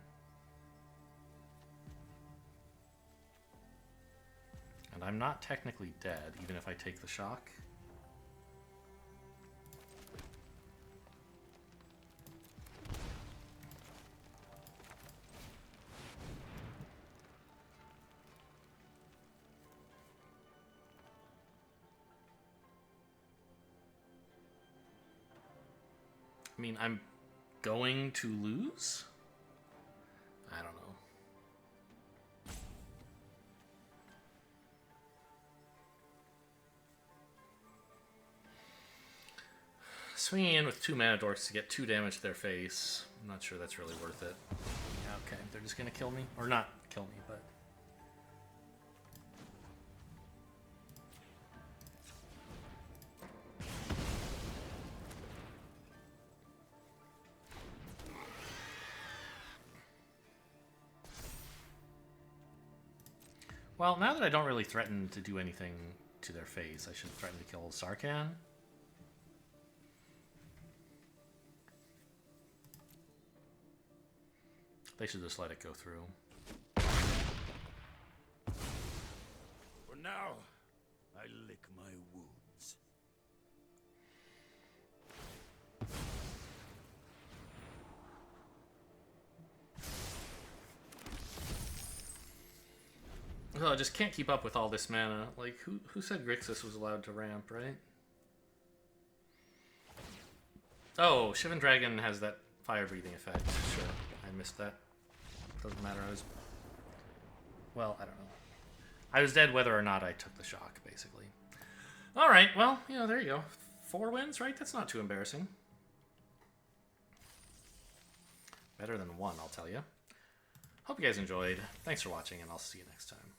And I'm not technically dead, even if I take the shock. I mean, I'm going to lose? I don't know. Swinging in with 2 mana dorks to get 2 damage to their face. I'm not sure that's really worth it. Yeah, okay, they're just gonna kill me. Or not kill me, but... Well, now that I don't really threaten to do anything to their face, I should threaten to kill Sarkhan. They should just let it go through. For now, I lick my wounds. Oh, I just can't keep up with all this mana. Like, who said Grixis was allowed to ramp, right? Oh, Shivan Dragon has that fire breathing effect. Sure, I missed that. Doesn't matter. Well, I don't know. I was dead whether or not I took the shock, basically. All right, well, you know, there you go. 4 wins, right? That's not too embarrassing. Better than 1, I'll tell you. Hope you guys enjoyed. Thanks for watching, and I'll see you next time.